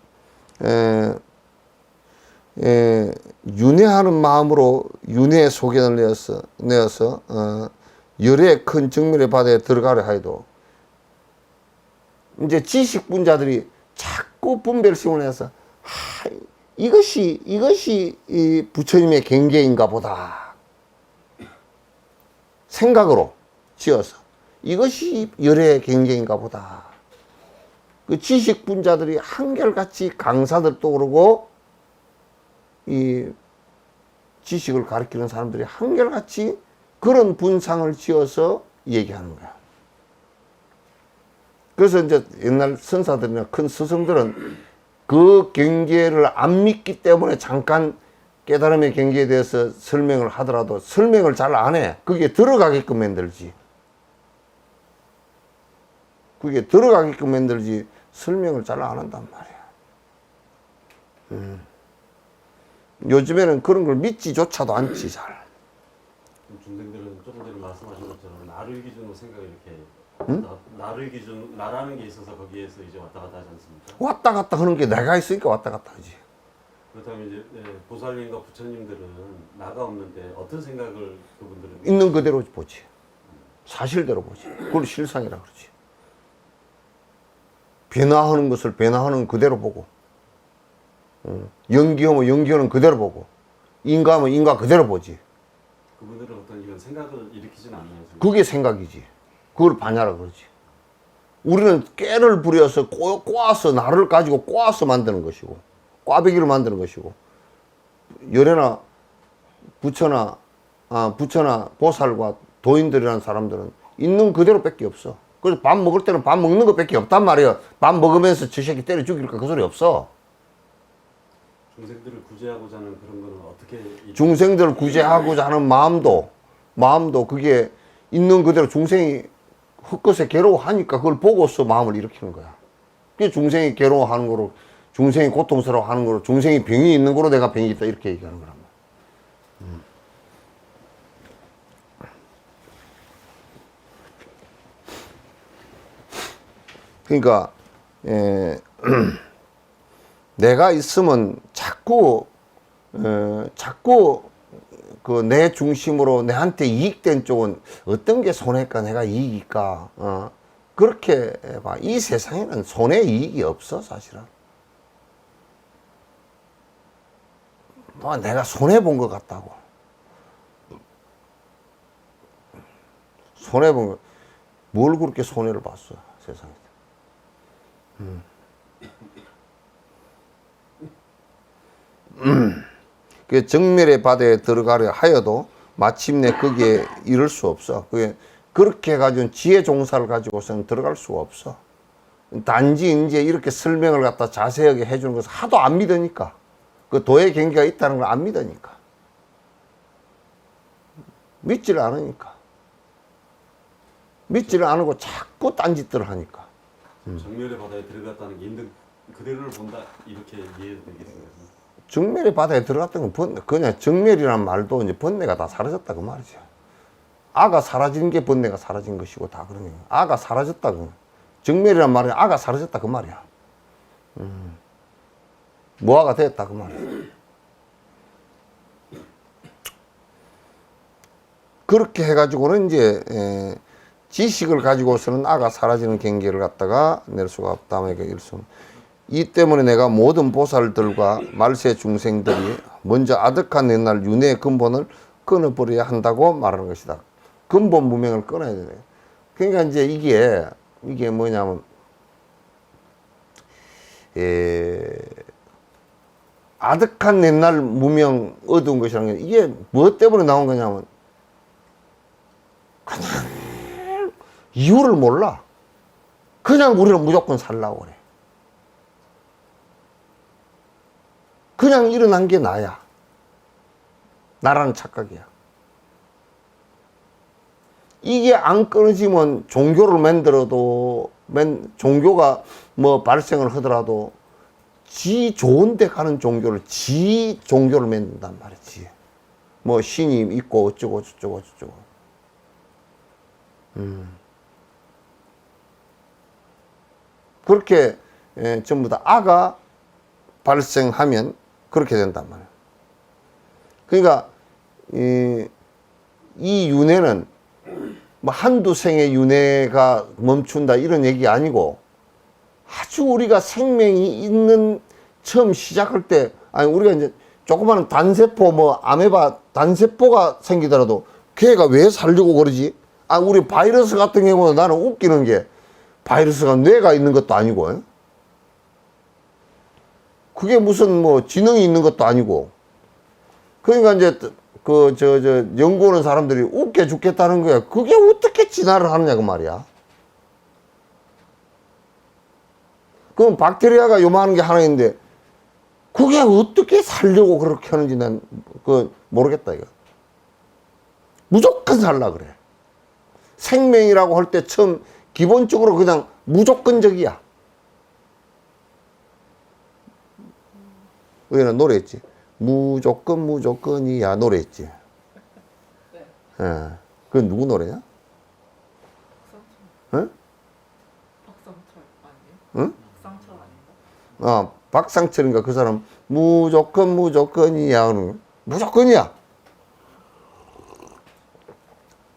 A: 윤회하는 마음으로 윤회의 소견을 내어서 열의 큰 정밀의 바다에 들어가려 해도, 이제 지식분자들이 자꾸 분별심을 해서 이것이 이 부처님의 경계인가 보다 생각으로 지어서 이것이 열의 경계인가 보다. 그 지식분자들이 한결같이 강사들도 그러고 이 지식을 가르치는 사람들이 한결같이 그런 분상을 지어서 얘기하는 거야. 그래서 이제 옛날 선사들이나 큰 스승들은 그 경계를 안 믿기 때문에 잠깐 깨달음의 경계에 대해서 설명을 하더라도 설명을 잘 안 해. 그게 들어가게끔 만들지. 그게 들어가게끔 만들지 설명을 잘 안 한단 말이야. 요즘에는 그런 걸 믿지조차도 않지, 잘.
B: 중생들은 조금 전에 말씀하신 것처럼 나를 기준으로 생각을 이렇게 나라는 게 있어서 거기에서 이제 왔다 갔다 하지 않습니까?
A: 왔다 갔다 하는 게 내가 있으니까 왔다 갔다 하지.
B: 그렇다면 이제 보살님과 부처님들은 나가 없는데 어떤 생각을 그분들은
A: 있는 그대로 보지. 사실대로 보지. 그걸 실상이라 그러지. 변화하는 것을 변화하는 그대로 보고, 연기하면 연기하는 그대로 보고, 인가하면 인가 그대로 보지.
B: 그분들은 어떤 이런 생각을 일으키진 않나요? 지금?
A: 그게 생각이지. 그걸 반야라 그러지. 우리는 깨를 부려서 꼬아서 나를 가지고 꼬아서 만드는 것이고 꽈배기를 만드는 것이고 열애나 부처나 보살과 도인들이라는 사람들은 있는 그대로 밖에 없어. 그래서 밥 먹을 때는 밥 먹는 것 밖에 없단 말이야. 밥 먹으면서 저 새끼 때려 죽일까 그 소리 없어.
B: 중생들을 구제하고자 하는 그런 거는 어떻게
A: 중생들을 구제하고자 하는 마음도 그게 있는 그대로 중생이 헛것에 괴로워하니까 그걸 보고서 마음을 일으키는 거야. 그게 중생이 괴로워하는 거로, 중생이 고통스러워하는 거로, 중생이 병이 있는 거로 내가 병이 있다 이렇게 얘기하는 거란 말이야. 그러니까 내가 있으면 자꾸 그 내 중심으로 내한테 이익된 쪽은 어떤 게 손해일까 내가 이익일까 그렇게 봐. 이 세상에는 손해 이익이 없어 사실은. 내가 손해 본 것 같다고. 손해 본 거. 뭘 그렇게 손해를 봤어 세상에. 그 정멸의 바다에 들어가려 하여도 마침내 거기에 이를 수 없어. 그게 그렇게 해가지고 지혜 종사를 가지고서는 들어갈 수가 없어. 단지 이제 이렇게 설명을 갖다 자세하게 해주는 것을 하도 안 믿으니까. 그 도의 경계가 있다는 걸 안 믿으니까. 믿지를 않으니까. 믿지를 않고 자꾸 딴짓들을 하니까.
B: 정멸의 바다에 들어갔다는 게 있는 그대로를 본다 이렇게 이해되겠습니다.
A: 정멸의 바다에 들어갔던 건 그냥 정멸이란 말도 이제 번뇌가 다 사라졌다 그 말이죠. 아가 사라진 게 번뇌가 사라진 것이고 다 그런 거예요. 아가 사라졌다 그 정멸이란 말은 아가 사라졌다 그 말이야. 무아가 됐다 그 말이야. 그렇게 해가지고는 이제 지식을 가지고서는 아가 사라지는 경계를 갖다가 낼 수가 없다. 이 때문에 내가 모든 보살들과 말세 중생들이 먼저 아득한 옛날 윤회의 근본을 끊어버려야 한다고 말하는 것이다. 근본 무명을 끊어야 되네. 그러니까 이제 이게 뭐냐면 아득한 옛날 무명 어두운 것이라는 게 이게 무엇 때문에 나온 거냐면 그냥 이유를 몰라. 그냥 우리는 무조건 살라고 그래. 그냥 일어난 게 나야. 나라는 착각이야. 이게 안 끊어지면 종교를 만들어도 종교가 뭐 발생을 하더라도 지 좋은데 가는 종교를 만든단 말이지. 뭐 신이 있고 어쩌고 저쩌고 저쩌고. 그렇게 전부 다 아가 발생하면 그렇게 된단 말이에요. 그러니까 이 윤회는 뭐 한두 생의 윤회가 멈춘다 이런 얘기 아니고 아주 우리가 생명이 있는 처음 시작할 때 아니 우리가 이제 조그마한 단세포 뭐 아메바 단세포가 생기더라도 걔가 왜 살려고 그러지? 아 우리 바이러스 같은 경우는 나는 웃기는 게 바이러스가 뇌가 있는 것도 아니고 그게 무슨 뭐 지능이 있는 것도 아니고 그러니까 이제 연구하는 사람들이 웃겨 죽겠다는 거야. 그게 어떻게 진화를 하느냐 그 말이야. 그럼 박테리아가 요만한 게 하나 있는데 그게 어떻게 살려고 그렇게 하는지 난 모르겠다 이거. 무조건 살라 그래. 생명이라고 할 때 처음 기본적으로 그냥 무조건적이야. 우리는 노래했지. 무조건이야 노래했지.
C: 네.
A: 예. 그건 누구 노래냐? 응?
C: 박상철 아니에요?
A: 응?
C: 박상철 아닌가?
A: 박상철인가 그 사람 무조건이야. 무조건이야.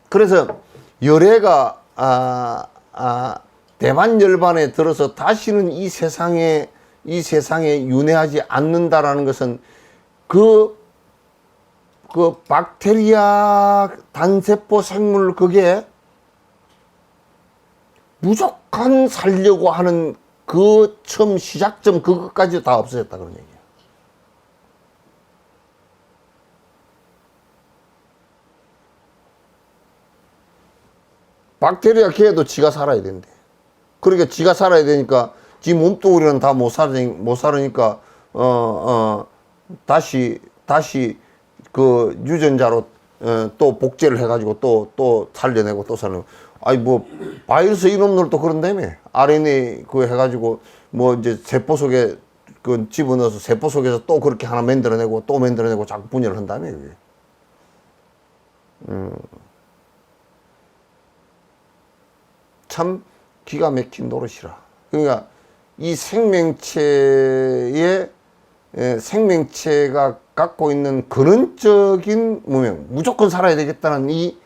A: 그래서 열애가 대만 열반에 들어서 다시는 이 세상에 윤회하지 않는다라는 것은 그 그 박테리아 단세포 생물 그게 무조건 살려고 하는 그 처음 시작점 그것까지 다 없어졌다 그런 얘기예요. 박테리아 걔도 지가 살아야 된대. 그러니까 지가 살아야 되니까 지 몸뚱이는 다 못 살으니까 다시 그 유전자로 또 복제를 해가지고 또 살려내고 또 살려내고. 아니 뭐 바이러스 이놈들도 그런다며. RNA 그 해가지고 뭐 이제 세포 속에 그 집어넣어서 세포 속에서 또 그렇게 하나 만들어내고 또 만들어내고 자꾸 분열을 한다며. 그게. 참 기가 막힌 노릇이라. 그러니까 이 생명체가 갖고 있는 근원적인 무명, 무조건 살아야 되겠다는 이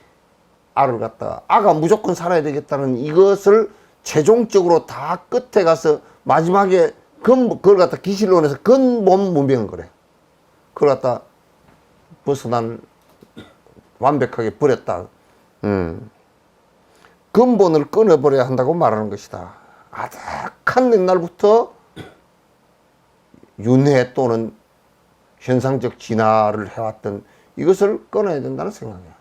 A: 알을 갖다가 아가 무조건 살아야 되겠다는 이것을 최종적으로 다 끝에 가서 마지막에 그걸 갖다 기실론에서 근본 문명을 그래. 그걸 갖다 벗어난 완벽하게 버렸다. 근본을 끊어버려야 한다고 말하는 것이다. 아득한 옛날부터 윤회 또는 현상적 진화를 해왔던 이것을 끊어야 된다는 생각이야.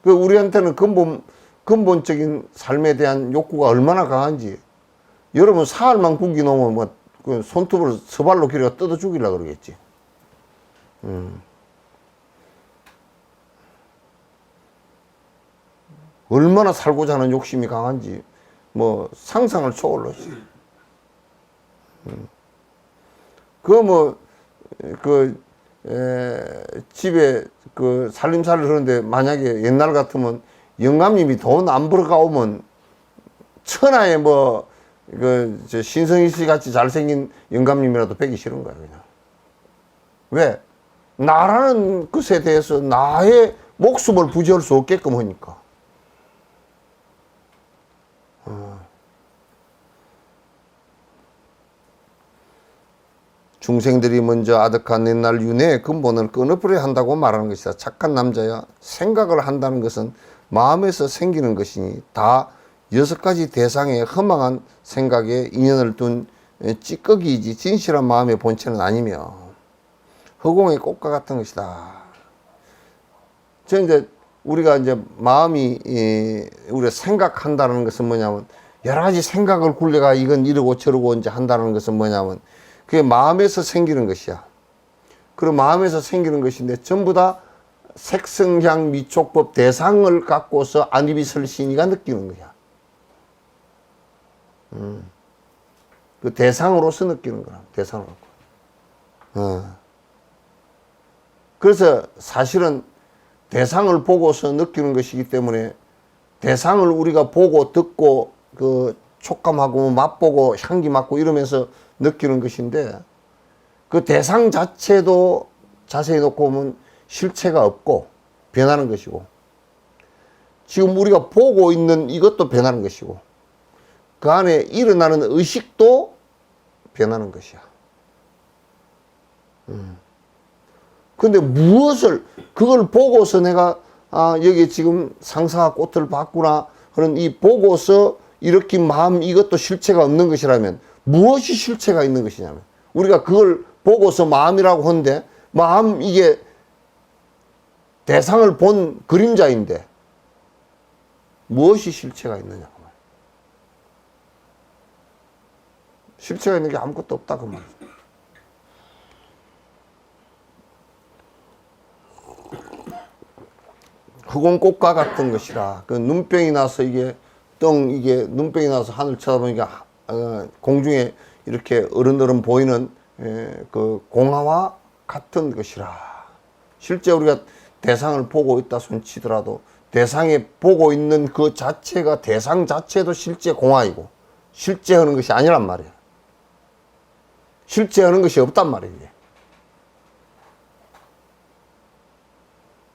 A: 그 우리한테는 근본적인 삶에 대한 욕구가 얼마나 강한지. 여러분 사흘만 굶기 놓으면 뭐 그 손톱을 서발로 길어 뜯어 죽이려고 그러겠지. 얼마나 살고자 하는 욕심이 강한지 뭐 상상을 초월하지. 집에 그 살림살이를 하는데 만약에 옛날 같으면 영감님이 돈 안 벌어가 오면 천하에 뭐 저 신성희 씨 같이 잘생긴 영감님이라도 뵈기 싫은 거야 그냥. 왜? 나라는 것에 대해서 나의 목숨을 부지할 수 없게끔 하니까. 중생들이 먼저 아득한 옛날 윤회의 근본을 끊어버려야 한다고 말하는 것이다. 착한 남자야, 생각을 한다는 것은 마음에서 생기는 것이니 다 6가지 대상의 허망한 생각에 인연을 둔 찌꺼기이지 진실한 마음의 본체는 아니며 허공의 꽃과 같은 것이다. 이제 우리가 이제 마음이 우리가 생각한다는 것은 뭐냐면 여러 가지 생각을 굴려가 이건 이러고 저러고 이제 한다는 것은 뭐냐면 그게 마음에서 생기는 것이야. 그리고 마음에서 생기는 것인데 전부 다 색성향 미촉법 대상을 갖고서 안이비설신이가 느끼는 거야. 그 대상으로서 느끼는 거야. 대상으로. 그래서 사실은 대상을 보고서 느끼는 것이기 때문에 대상을 우리가 보고 듣고 그 촉감하고 맛보고 향기 맡고 이러면서 느끼는 것인데 그 대상 자체도 자세히 놓고 보면 실체가 없고 변하는 것이고 지금 우리가 보고 있는 이것도 변하는 것이고 그 안에 일어나는 의식도 변하는 것이야. 근데 무엇을 그걸 보고서 내가 여기 지금 상사가 꽃을 봤구나 하는 이 보고서 일으킨 마음 이것도 실체가 없는 것이라면 무엇이 실체가 있는 것이냐면 우리가 그걸 보고서 마음이라고 하는데 마음 이게 대상을 본 그림자인데 무엇이 실체가 있느냐 그 말. 실체가 있는 게 아무것도 없다 그 말. 흑원꽃과 같은 것이라. 그 눈병이 나서 이게 눈병이 나서 하늘 쳐다보니까 공중에 이렇게 어른어른 보이는 그 공화와 같은 것이라. 실제 우리가 대상을 보고 있다 손치더라도 대상에 보고 있는 그 자체가 대상 자체도 실제 공화이고 실제 하는 것이 아니란 말이야. 실제 하는 것이 없단 말이지.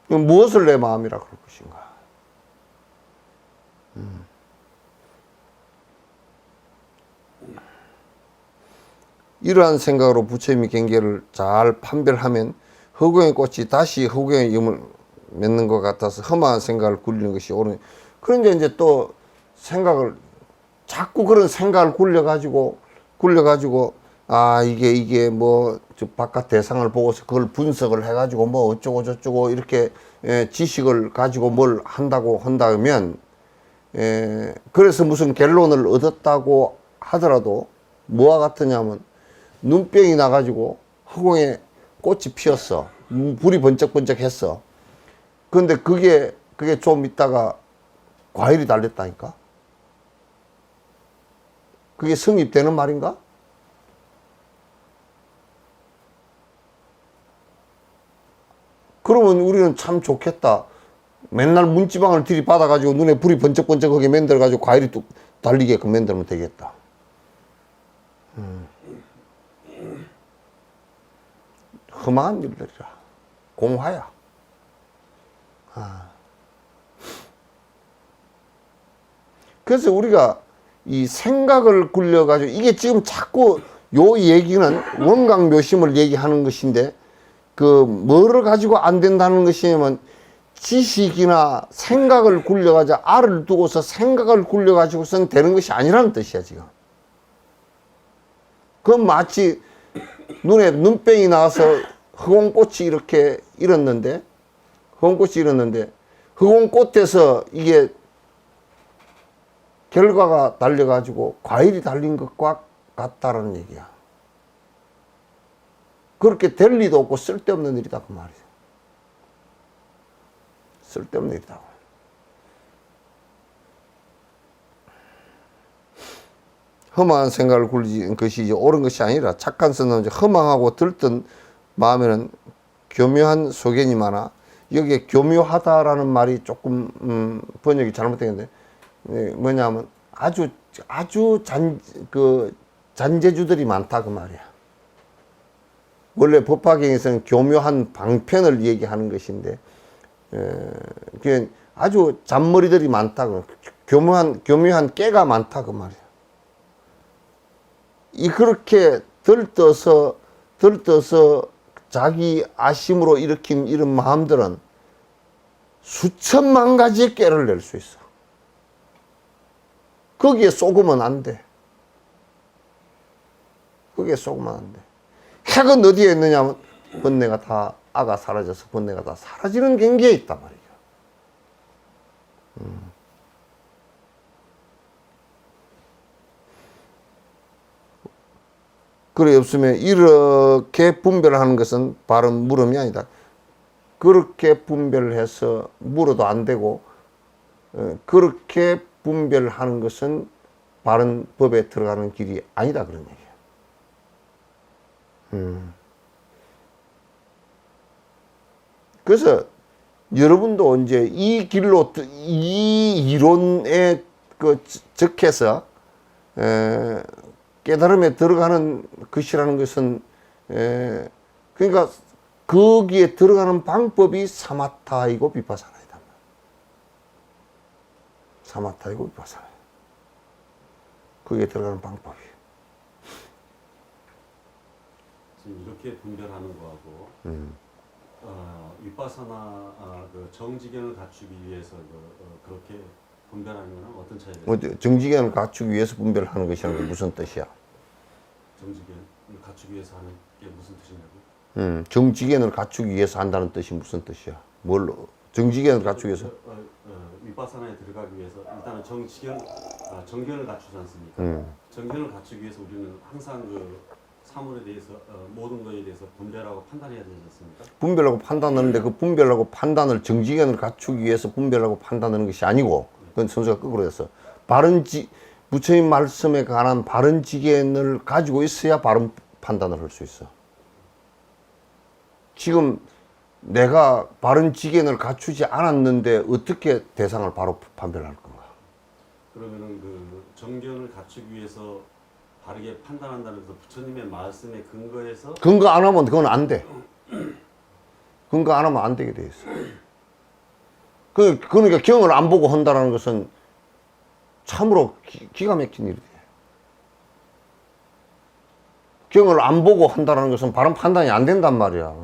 A: 무엇을 내 마음이라 그럴 것인가? 이러한 생각으로 부처님이 경계를 잘 판별하면 허공의 꽃이 다시 허공에 염을 맺는 것 같아서 험한 생각을 굴리는 것이 옳은. 그런데 이제 또 생각을 자꾸 그런 생각을 굴려가지고 아 이게 뭐 저 바깥 대상을 보고서 그걸 분석을 해가지고 뭐 어쩌고 저쩌고 이렇게 지식을 가지고 뭘 한다면 그래서 무슨 결론을 얻었다고 하더라도 뭐와 같으냐면 눈병이 나가지고 허공에 꽃이 피었어. 불이 번쩍번쩍 했어. 근데 그게 좀 있다가 과일이 달렸다니까? 그게 성립되는 말인가? 그러면 우리는 참 좋겠다. 맨날 문지방을 들이받아가지고 눈에 불이 번쩍번쩍하게 만들어가지고 과일이 뚝 달리게끔 만들면 되겠다. 험한 일들이라. 공화야. 그래서 우리가 이 생각을 굴려가지고 이게 지금 자꾸 요 얘기는 원광묘심을 얘기하는 것인데 그 뭐를 가지고 안 된다는 것이냐면 지식이나 생각을 굴려가지고 알을 두고서 생각을 굴려가지고선 되는 것이 아니라는 뜻이야 지금. 그건 마치 눈에 눈병이 나와서 허공꽃이 이렇게 일었는데 허공꽃에서 이게 결과가 달려가지고 과일이 달린 것과 같다라는 얘기야. 그렇게 될 리도 없고 쓸데없는 일이다 그 말이야. 쓸데없는 일이다. 험한 생각을 굴리는 것이 이제 옳은 것이 아니라 착한 선은 이제 허망하고 들뜬 마음에는 교묘한 소견이 많아. 여기에 교묘하다라는 말이 조금 번역이 잘못되는데 뭐냐면 아주 잔재주들이 많다 그 말이야. 원래 법화경에서는 교묘한 방편을 얘기하는 것인데 그게 아주 잔머리들이 많다 그 교묘한 깨가 많다 그 말이야. 이 그렇게 들떠서 자기 아심으로 일으킨 이런 마음들은 수천만 가지의 깨를 낼 수 있어. 거기에 속으면 안 돼. 거기에 속으면 안 돼. 핵은 어디에 있느냐면 번뇌가 다 아가 사라져서 번뇌가 다 사라지는 경계에 있단 말이야. 그래 없으면 이렇게 분별하는 것은 바른 물음이 아니다. 그렇게 분별해서 물어도 안 되고 그렇게 분별하는 것은 바른 법에 들어가는 길이 아니다 그런 얘기야. 그래서 여러분도 이제 이 길로 이 이론에 적해서 깨달음에 들어가는 것이라는 것은 그러니까 거기에 들어가는 방법이 사마타이고 비파사나이다. 사마타이고 비파사나. 거기에 들어가는 방법이.
B: 지금 이렇게 분별하는 거하고 위파사나 그 정지견을 갖추기 위해서 그렇게 분별하는 거는 어떤 차이가 있어요?
A: 정지견을 갖추기 위해서 분별하는 것이라는 게 무슨 뜻이야?
B: 정지견을 갖추기 위해서 하는 게 무슨 뜻이냐고?
A: 정지견을 갖추기 위해서 한다는 뜻이 무슨 뜻이야? 뭘로? 정지견을 갖추기 위해서?
B: 위파사나에 들어가기 위해서 일단은 정견을 갖추지 않습니까? 정견을 갖추기 위해서 우리는 항상 그 사물에 대해서 모든 것에 대해서 분별하고 판단해야 되지 않습니까?
A: 분별하고 판단하는데 그 분별하고 판단을 정지견을 갖추기 위해서 분별하고 판단하는 것이 아니고 그건 선수가 거꾸로 했어. 부처님 말씀에 관한 바른 지견을 가지고 있어야 바른 판단을 할 수 있어. 지금 내가 바른 지견을 갖추지 않았는데 어떻게 대상을 바로 판별할 건가?
B: 그러면은 그 정견을 갖추기 위해서 바르게 판단한다는 것은 부처님의 말씀에 근거해서
A: 근거 안 하면 그건 안 돼. 근거 안 하면 안 되게 돼 있어. 그러니까 경을 안 보고 한다는 것은 참으로 기가 막힌 일이야. 경을 안 보고 한다는 것은 바른 판단이 안 된단 말이야.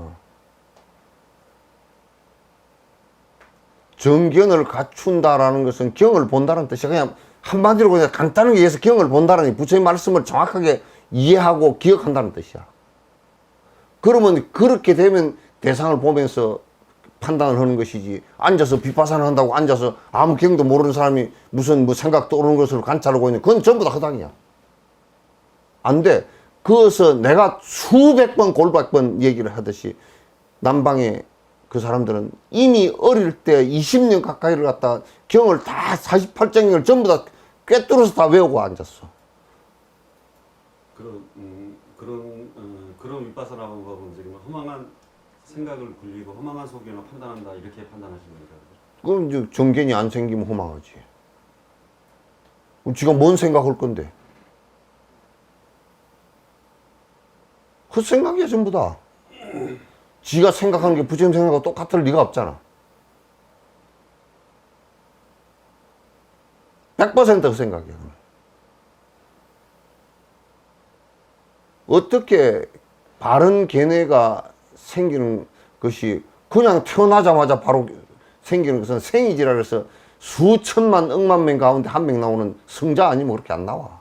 A: 정견을 갖춘다라는 것은 경을 본다는 뜻이야. 그냥 한마디로 그냥 간단하게 얘기해서 경을 본다는 부처의 말씀을 정확하게 이해하고 기억한다는 뜻이야. 그러면 그렇게 되면 대상을 보면서 판단을 하는 것이지, 앉아서 비파사나 한다고 앉아서 아무 경도 모르는 사람이 무슨 뭐 생각 떠오르는 것을 관찰하고 있는, 그건 전부 다 허당이야. 안 돼. 그것을 내가 수백 번 골백 번 얘기를 하듯이, 남방의 그 사람들은 이미 어릴 때 20년 가까이를 갖다 경을 다 48장경을 전부 다 꿰뚫어서 다 외우고 앉았어.
B: 그런 윗바사나 방법은 지금 허망한 생각을 굴리고 허망한 소견을 판단한다, 이렇게 판단하시는 겁니까?
A: 그럼 이제 정견이 안 생기면 허망하지. 지가 뭔 생각할 건데? 헛생각이야 전부 다. 지가 생각하는 게 부처님 생각하고 똑같을 리가 없잖아. 100% 헛생각이야. 어떻게 바른 견해가 생기는 것이, 그냥 태어나자마자 바로 생기는 것은 생이지라 그래서 수천만 억만 명 가운데 한 명 나오는 성자 아니면 그렇게 안 나와.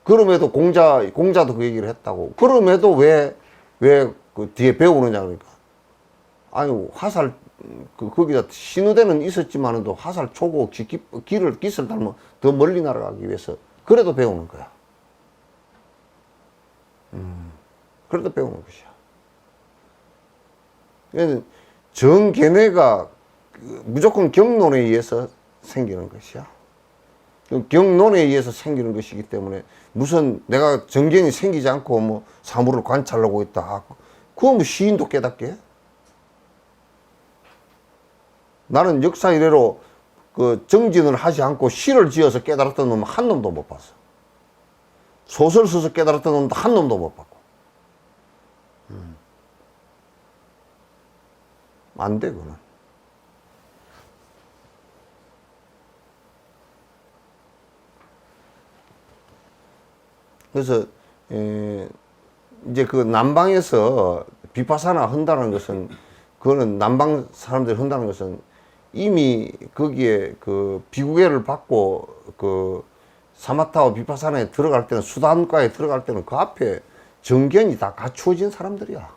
A: 그럼에도 공자도 그 얘기를 했다고. 그럼에도 왜 그 뒤에 배우느냐 그러니까. 아니, 화살, 거기다 신우대는 있었지만도 화살 초고 깃을 닮아 더 멀리 날아가기 위해서 그래도 배우는 거야. 그래도 배우는 것이야. 정견해가 무조건 경론에 의해서 생기는 것이야. 경론에 의해서 생기는 것이기 때문에, 무슨 내가 정견이 생기지 않고 뭐 사물을 관찰하고 있다, 그거 뭐 시인도 깨닫게? 나는 역사 이래로 그 정진을 하지 않고 시를 지어서 깨달았던 놈은 한 놈도 못 봤어. 소설 써서 깨달았던 놈도 한 놈도 못 봤고. 안 돼, 그거는. 그래서 이제 그 남방에서 비파사나 한다는 것은, 그거는 남방 사람들이 한다는 것은 이미 거기에 그 비구계를 받고 그 사마타와 비파사나에 들어갈 때는, 수단과에 들어갈 때는 그 앞에 정견이 다 갖추어진 사람들이야.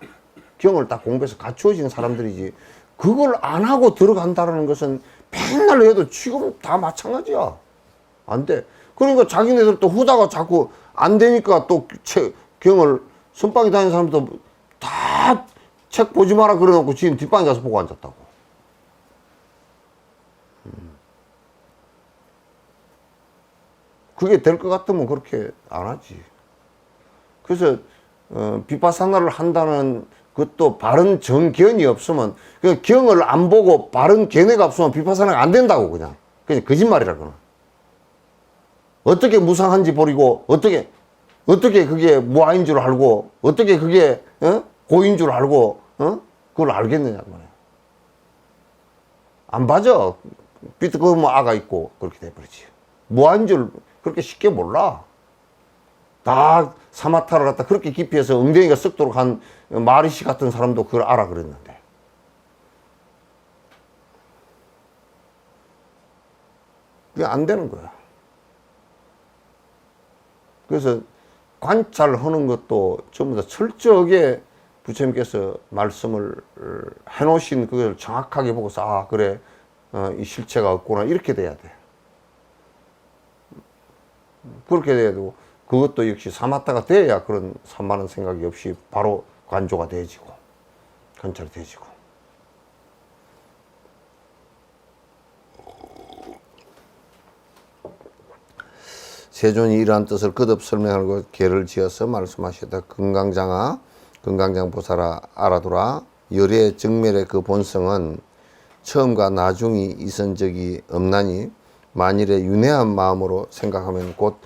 A: 경을 다 공부해서 갖추어진 사람들이지, 그걸 안 하고 들어간다는 것은 맨날 해도 지금 다 마찬가지야. 안 돼. 그러니까 자기네들 또 후다가 자꾸 안 되니까 또 경을 선방에 다니는 사람도 다 책 보지 마라 그래놓고 지금 뒷방에 가서 보고 앉았다고. 그게 될 것 같으면 그렇게 안 하지. 그래서 비파사나를 한다는 것도 바른 정견이 없으면, 그 경을 안 보고 바른 견해가 없으면 비파사나가 안 된다고. 그냥 거짓말이라. 그는 어떻게 무상한지 버리고, 어떻게 그게 무아인 줄 알고, 어떻게 그게 고인 줄 알고 그걸 알겠느냐 말이야. 안 봐져. 그거 뭐 아가 있고 그렇게 돼버리지. 무아인 줄 그렇게 쉽게 몰라. 다 사마타를 갖다 그렇게 깊이 해서 엉덩이가 썩도록 한 마리시 같은 사람도 그걸 알아 그랬는데. 그게 안 되는 거야. 그래서 관찰하는 것도 전부 다 철저하게 부처님께서 말씀을 해놓으신 그걸 정확하게 보고서, 아, 그래, 이 실체가 없구나, 이렇게 돼야 돼. 그렇게 돼야 되고, 그것도 역시 사마타가 돼야 그런 산만한 생각이 없이 바로 관조가 되지고, 관찰이 되지고. 세존이 이러한 뜻을 거듭 설명하고 계를 지어서 말씀하시다. 금강장아, 금강장 보살아 알아두라. 열의 정멸의 그 본성은 처음과 나중이 있은 적이 없나니, 만일에 윤회한 마음으로 생각하면 곧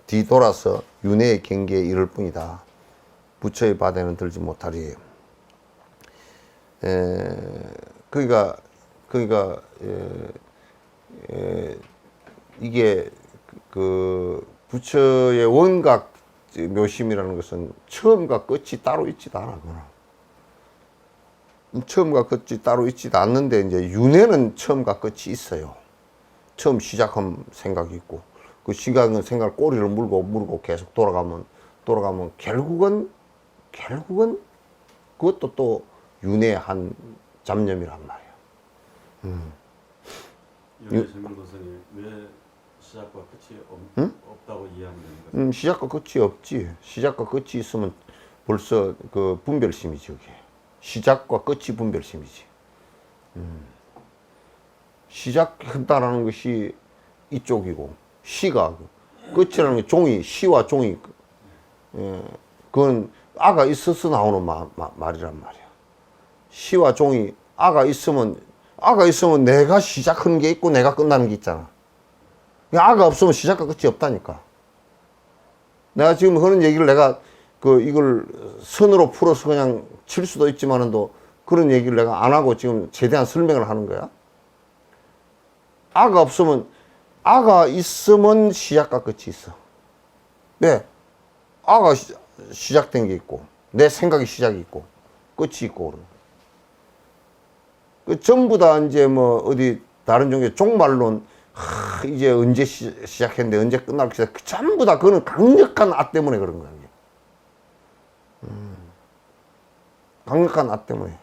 A: 뒤돌아서 윤회의 경계에 이를 뿐이다. 부처의 바대는 들지 못하리. 그러니까 이게 그 부처의 원각 묘심이라는 것은 처음과 끝이 따로 있지도 않아. 처음과 끝이 따로 있지도 않는데 이제 윤회는 처음과 끝이 있어요. 처음 시작한 생각이 있고 그 시각은 생각 꼬리를 물고 계속 돌아가면 결국은 그것도 또 윤회의 한 잡념이란 말이에요.
B: 여기 질문 교수님 왜 시작과 끝이 없다고 이해하면 됩니까?
A: 시작과 끝이 없지. 시작과 끝이 있으면 벌써 그 분별심이지 그게. 시작과 끝이 분별심이지. 시작한다라는 것이 이쪽이고 시가 끝이라는 게 종이 시와 종이 그건 아가 있어서 나오는 말이란 말이야. 시와 종이 아가 있으면 내가 시작하는 게 있고 내가 끝나는 게 있잖아. 아가 없으면 시작과 끝이 없다니까. 내가 지금 하는 얘기를 내가 이걸 선으로 풀어서 그냥 칠 수도 있지만은도 그런 얘기를 내가 안 하고 지금 최대한 설명을 하는 거야. 아가 있으면 시작과 끝이 있어. 왜? 아가 시작된 게 있고, 내 생각이 시작이 있고, 끝이 있고, 그런. 전부 다 이제 뭐 어디 다른 종교의 종말론, 이제 언제 시작했는데 언제 끝날 거야. 전부 다 그거는 강력한 아 때문에 그런 거야. 강력한 아 때문에.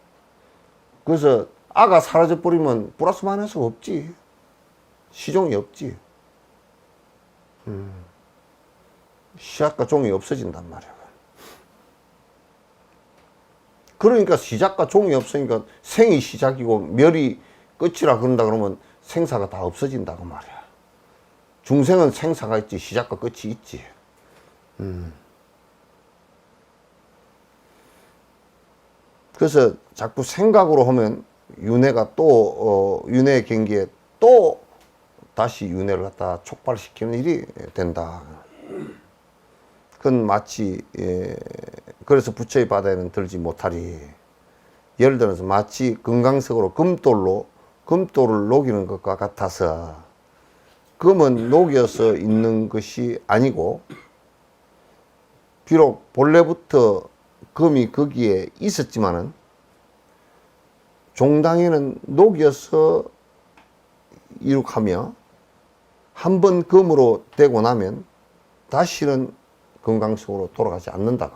A: 그래서 아가 사라져버리면 플러스 마이너스가 없지. 시종이 없지. 시작과 종이 없어진단 말이야. 그러니까 시작과 종이 없으니까 생이 시작이고 멸이 끝이라 그런다 그러면 생사가 다 없어진다고 말이야. 중생은 생사가 있지 시작과 끝이 있지. 그래서 자꾸 생각으로 하면 윤회가 또 윤회의 경기에 또 다시 윤회를 갖다 촉발시키는 일이 된다. 그건 마치 그래서 부처의 바다에는 들지 못하리. 예를 들어서 마치 금강석으로 금돌을 녹이는 것과 같아서 금은 녹여서 있는 것이 아니고 비록 본래부터 금이 거기에 있었지만은 종당에는 녹여서 이룩하며 한 번 금으로 되고 나면 다시는 금강석으로 돌아가지 않는다.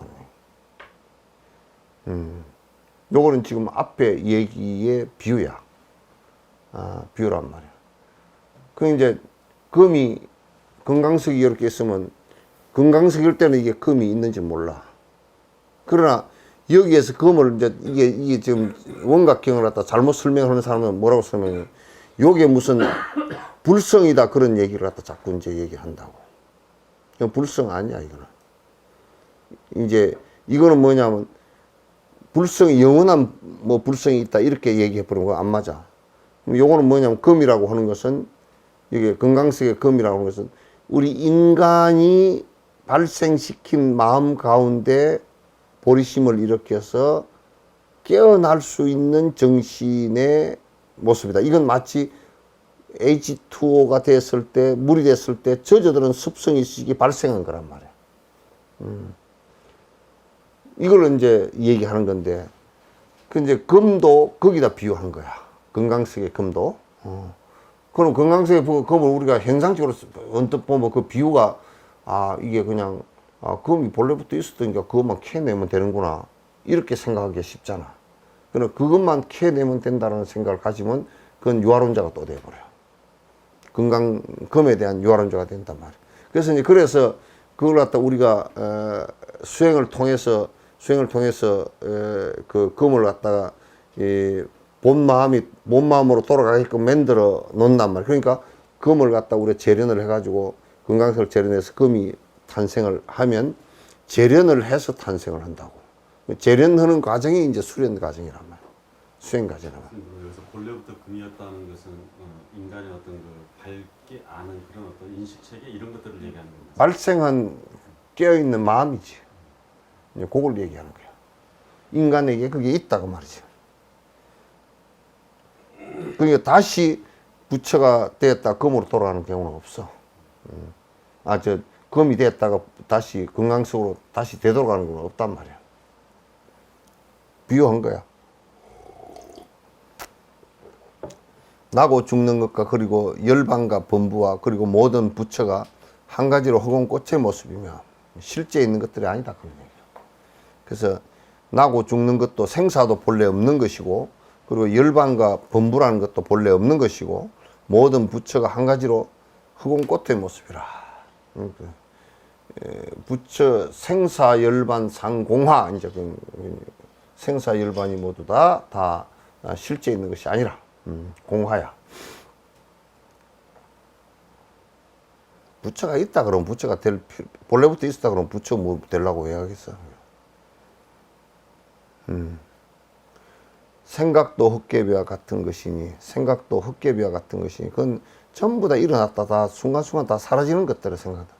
A: 요거는 지금 앞에 얘기의 비유야. 비유란 말이야. 그 이제 금이 금강석이 이렇게 있으면 금강석일 때는 이게 금이 있는지 몰라. 그러나 여기에서 금을 이제 이게 지금 원각경을 갖다 잘못 설명하는 사람은 뭐라고 설명해? 요게 무슨 불성이다 그런 얘기를 갖다 자꾸 이제 얘기한다고. 불성 아니야 이거는. 이제 이거는 뭐냐면 불성이 영원한 뭐 불성이 있다 이렇게 얘기해 버리는 거 안 맞아. 요거는 뭐냐면 금이라고 하는 것은 이게 금강석의 금이라고 하는 것은 우리 인간이 발생시킨 마음 가운데 보리심을 일으켜서 깨어날 수 있는 정신의 모습이다. 이건 마치 H2O가 됐을 때, 물이 됐을 때 젖어드는 습성이 발생한 거란 말이야. 이걸 이제 얘기하는 건데, 그 이제 금도 거기다 비유한 거야. 금강석의 금도. 그럼 금강석의 금을 우리가 형상적으로 언뜻 보면 그 비유가, 이게 그냥, 금이 본래부터 있었으니까 그것만 캐내면 되는구나. 이렇게 생각하기가 쉽잖아. 그러나 그것만 캐내면 된다는 생각을 가지면 그건 유화론자가 또 돼버려. 금에 대한 유화론자가 된단 말이야. 그래서 이제 그래서 그걸 갖다 우리가 수행을 통해서 그 금을 갖다가 본 마음으로 돌아가게끔 만들어 놓는단 말이야. 그러니까 금을 갖다 우리가 재련을 해가지고 금강석을 재련해서 금이 탄생을 하면 재련을 해서 탄생을 한다고. 재련하는 과정이 이제 수련 과정이란 말이야. 수행 과정이란 말이야.
B: 여기서 본래부터 금이었다는 것은 인간의 어떤 그 밝게 아는 그런 어떤 인식 체계 이런 것들을 얘기하는 겁니다.
A: 발생한 깨어있는 마음이지. 이제 그걸 얘기하는 거야. 인간에게 그게 있다고 말이지. 그러니까 다시 부처가 되었다 금으로 돌아가는 경우는 없어. 금이 됐다가 다시 금강석으로 다시 되돌아가는 건 없단 말이야. 비유한 거야. 나고 죽는 것과 그리고 열반과 범부와 그리고 모든 부처가 한 가지로 허공 꽃의 모습이며 실제 있는 것들이 아니다 그런 얘기예요. 그래서 나고 죽는 것도 생사도 본래 없는 것이고 그리고 열반과 범부라는 것도 본래 없는 것이고 모든 부처가 한 가지로 허공 꽃의 모습이라. 부처 생사 열반 상공화 이제 그 생사 열반이 모두 다 실제 있는 것이 아니라 공화야. 부처가 있다 그러면 부처가 본래부터 있었다 그러면 부처 뭐 되려고 왜 하겠어. 생각도 헛개비와 같은 것이니 생각도 헛개비와 같은 것이니 그건 전부 다 일어났다 다 순간순간 다 사라지는 것들을 생각한다.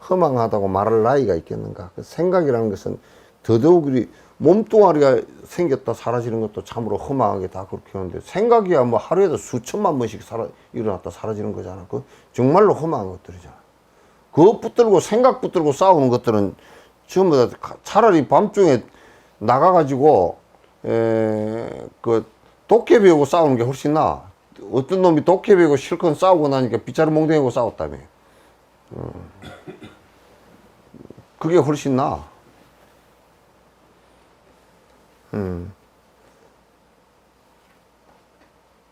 A: 허망하다고 말할 나이가 있겠는가. 그 생각이라는 것은 더더욱 우리 몸뚱아리가 생겼다 사라지는 것도 참으로 허망하게 다 그렇게 하는데 생각이야 뭐 하루에도 수천만 번씩 일어났다 사라지는 거잖아. 그 정말로 허망한 것들이잖아. 그것 붙들고 생각 붙들고 싸우는 것들은 전부 다 차라리 밤중에 나가가지고 그 도깨비하고 싸우는 게 훨씬 나아. 어떤 놈이 도깨비하고 실컷 싸우고 나니까 빗자루 몽둥이하고 싸웠다며. 그게 훨씬 나아.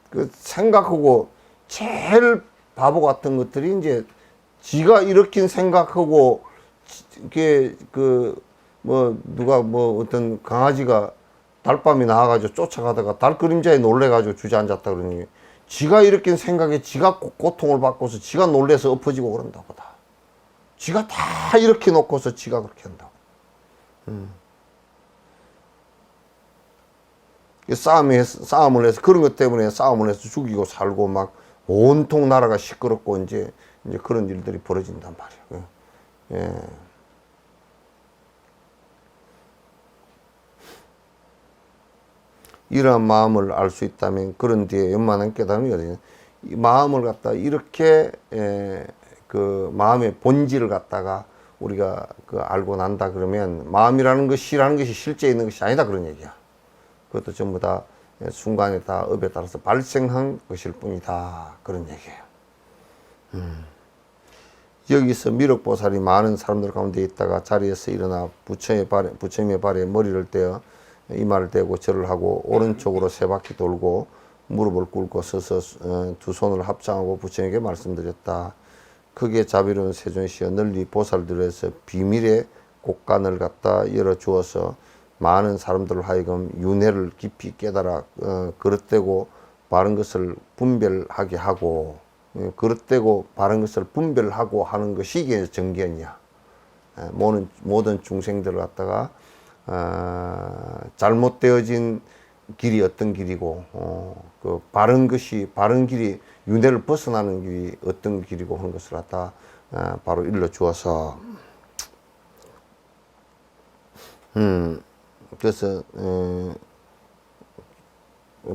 A: 그 생각하고 제일 바보 같은 것들이 이제 지가 일으킨 생각하고 이게 그 뭐 누가 뭐 어떤 강아지가 달밤이 나와가지고 쫓아가다가 달 그림자에 놀래가지고 주저앉았다 그러니 지가 일으킨 생각에 지가 고통을 받고서 지가 놀래서 엎어지고 그런다 보다. 지가 다 일으켜 놓고서 지가 그렇게 한다고. 싸움을 해서 그런 것 때문에 싸움을 해서 죽이고 살고 막 온통 나라가 시끄럽고 이제 그런 일들이 벌어진단 말이에요. 예. 이러한 마음을 알 수 있다면 그런 뒤에 연만한 깨달음이 어디냐. 이 마음을 갖다 이렇게 그 마음의 본질을 갖다가 우리가 그 알고 난다 그러면 마음이라는 것이라는 것이 실제 있는 것이 아니다 그런 얘기야. 그것도 전부 다 순간에 다 업에 따라서 발생한 것일 뿐이다 그런 얘기예요. 여기서 미륵보살이 많은 사람들 가운데 있다가 자리에서 일어나 부처님의 발에 머리를 떼어 이마를 대고 절을 하고 오른쪽으로 세 바퀴 돌고 무릎을 꿇고 서서 두 손을 합장하고 부처님에게 말씀드렸다. 크게 자비로운 세존시여 널리 보살들에서 비밀의 곳간을 갖다 열어주어서 많은 사람들을 하여금 윤회를 깊이 깨달아 그릇되고 바른 것을 분별하게 하고 그릇되고 바른 것을 분별하고 하는 것이 이게 정견이야. 모든 중생들을 갖다가 잘못되어진 길이 어떤 길이고 그 바른 것이 바른 길이 윤회를 벗어나는 길이 어떤 길이고 하는 것을 갖다 바로 일러 주어서 그래서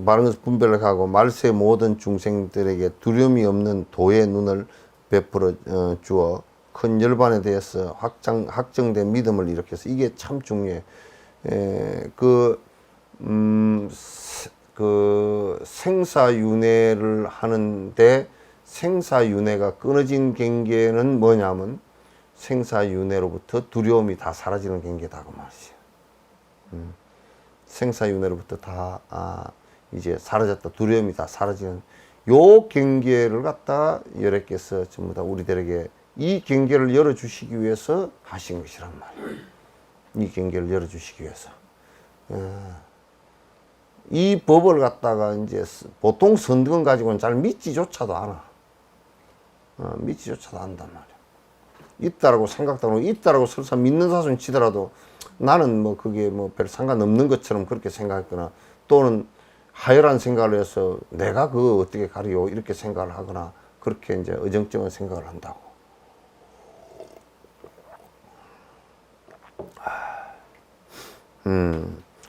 A: 바른 것을 분별하고 말세 모든 중생들에게 두려움이 없는 도의 눈을 베풀어 주어 큰 열반에 대해서 확정된 믿음을 일으켜서 이게 참 중요해. 그 생사윤회를 하는데 생사윤회가 끊어진 경계는 뭐냐면 생사윤회로부터 두려움이 다 사라지는 경계다 그 말이지. 생사윤회로부터 다 이제 사라졌다 두려움이 다 사라지는 요 경계를 갖다 여러께서 전부 다 우리들에게 이 경계를 열어주시기 위해서 하신 것이란 말이에요. 이 경계를 열어주시기 위해서. 이 법을 갖다가 이제 보통 선득은 가지고는 잘 믿지조차도 않아. 믿지조차도 않단 말이야. 있다라고 생각도 하고 있다라고 설사 믿는 사람이 치더라도 나는 뭐 그게 뭐 별 상관없는 것처럼 그렇게 생각했거나 또는 하열한 생각을 해서 내가 그거 어떻게 가리요 이렇게 생각을 하거나 그렇게 이제 어정쩡한 생각을 한다고.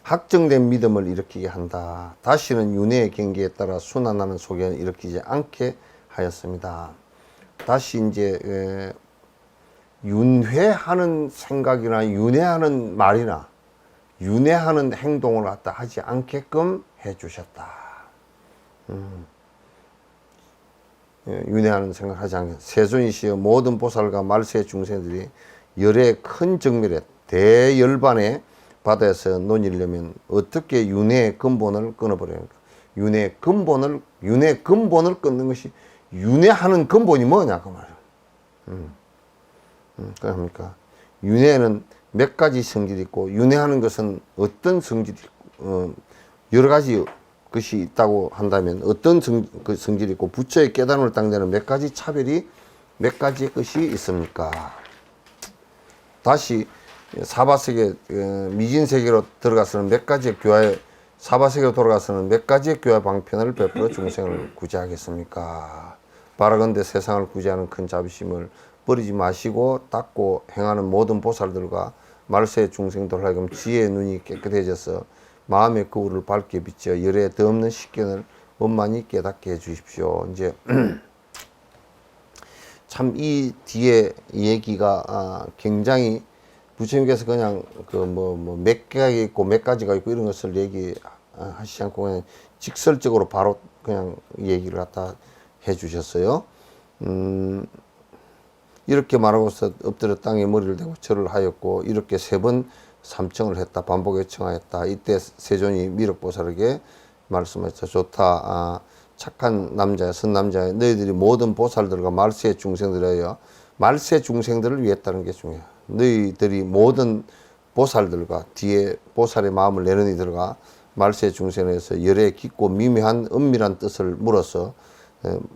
A: 확정된 믿음을 일으키게 한다. 다시는 윤회의 경계에 따라 순환하는 소견을 일으키지 않게 하였습니다. 다시 이제 윤회하는 생각이나 윤회하는 말이나 윤회하는 행동을 갖다 하지 않게끔 해주셨다. 윤회하는 생각을 하지 않겠다. 세존이시여 모든 보살과 말세 중생들이 열의 큰 정멸에 대열반의 바다에서 논이려면 어떻게 윤회의 근본을 끊어버려야 합니까? 윤회 근본을 끊는 것이 윤회하는 근본이 뭐냐 그 말이에요. 그러니까 윤회는 몇 가지 성질이 있고 윤회하는 것은 어떤 성질이 있고 여러 가지 것이 있다고 한다면 어떤 그 성질이 있고 부처의 깨달음을 당되는 몇 가지 차별이 몇 가지 것이 있습니까? 다시 사바세계 미진세계로 들어가서는 몇 가지의 교화에 사바세계로 돌아가서는 몇 가지의 교화 방편을 베풀어 중생을 구제하겠습니까? 바라건대 세상을 구제하는 큰 자비심을 버리지 마시고 닦고 행하는 모든 보살들과 말세 중생들 하여금 지혜의 눈이 깨끗해져서 마음의 거울을 밝게 비춰 열의 더없는 식견을 원만히 깨닫게 해 주십시오. 이제 참 이 뒤에 얘기가 굉장히 부처님께서 그냥 그 몇 개가 있고 몇 가지가 있고 이런 것을 얘기하시지 않고 그냥 직설적으로 바로 그냥 얘기를 갖다 해 주셨어요. 이렇게 말하고서 엎드려 땅에 머리를 대고 절을 하였고 이렇게 세 번 삼청을 했다. 반복에 청하였다. 이때 세존이 미륵보살에게 말씀했죠. 좋다. 착한 남자야, 선남자야. 너희들이 모든 보살들과 말세 중생들이여 말세 중생들을 위했다는 게 중요해. 너희들이 모든 보살들과 뒤에 보살의 마음을 내는 이들과 말세 중생에서 열의 깊고 미묘한 은밀한 뜻을 물어서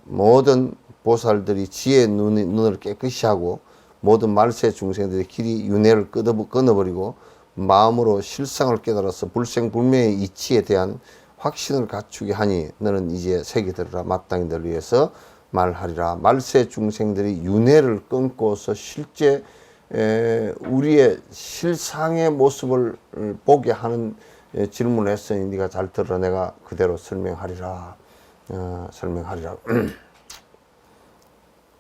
A: 모든 보살들이 지혜의 눈을 깨끗이 하고 모든 말세 중생들의 길이 윤회를 끊어버리고 마음으로 실상을 깨달아서 불생불명의 이치에 대한 확신을 갖추게 하니 너는 이제 새기들으라 마땅히 너를 위해서 말하리라. 말세 중생들이 윤회를 끊고서 실제 우리의 실상의 모습을 보게 하는 질문을 했으니 네가 잘 들어라. 내가 그대로 설명하리라. 설명하리라.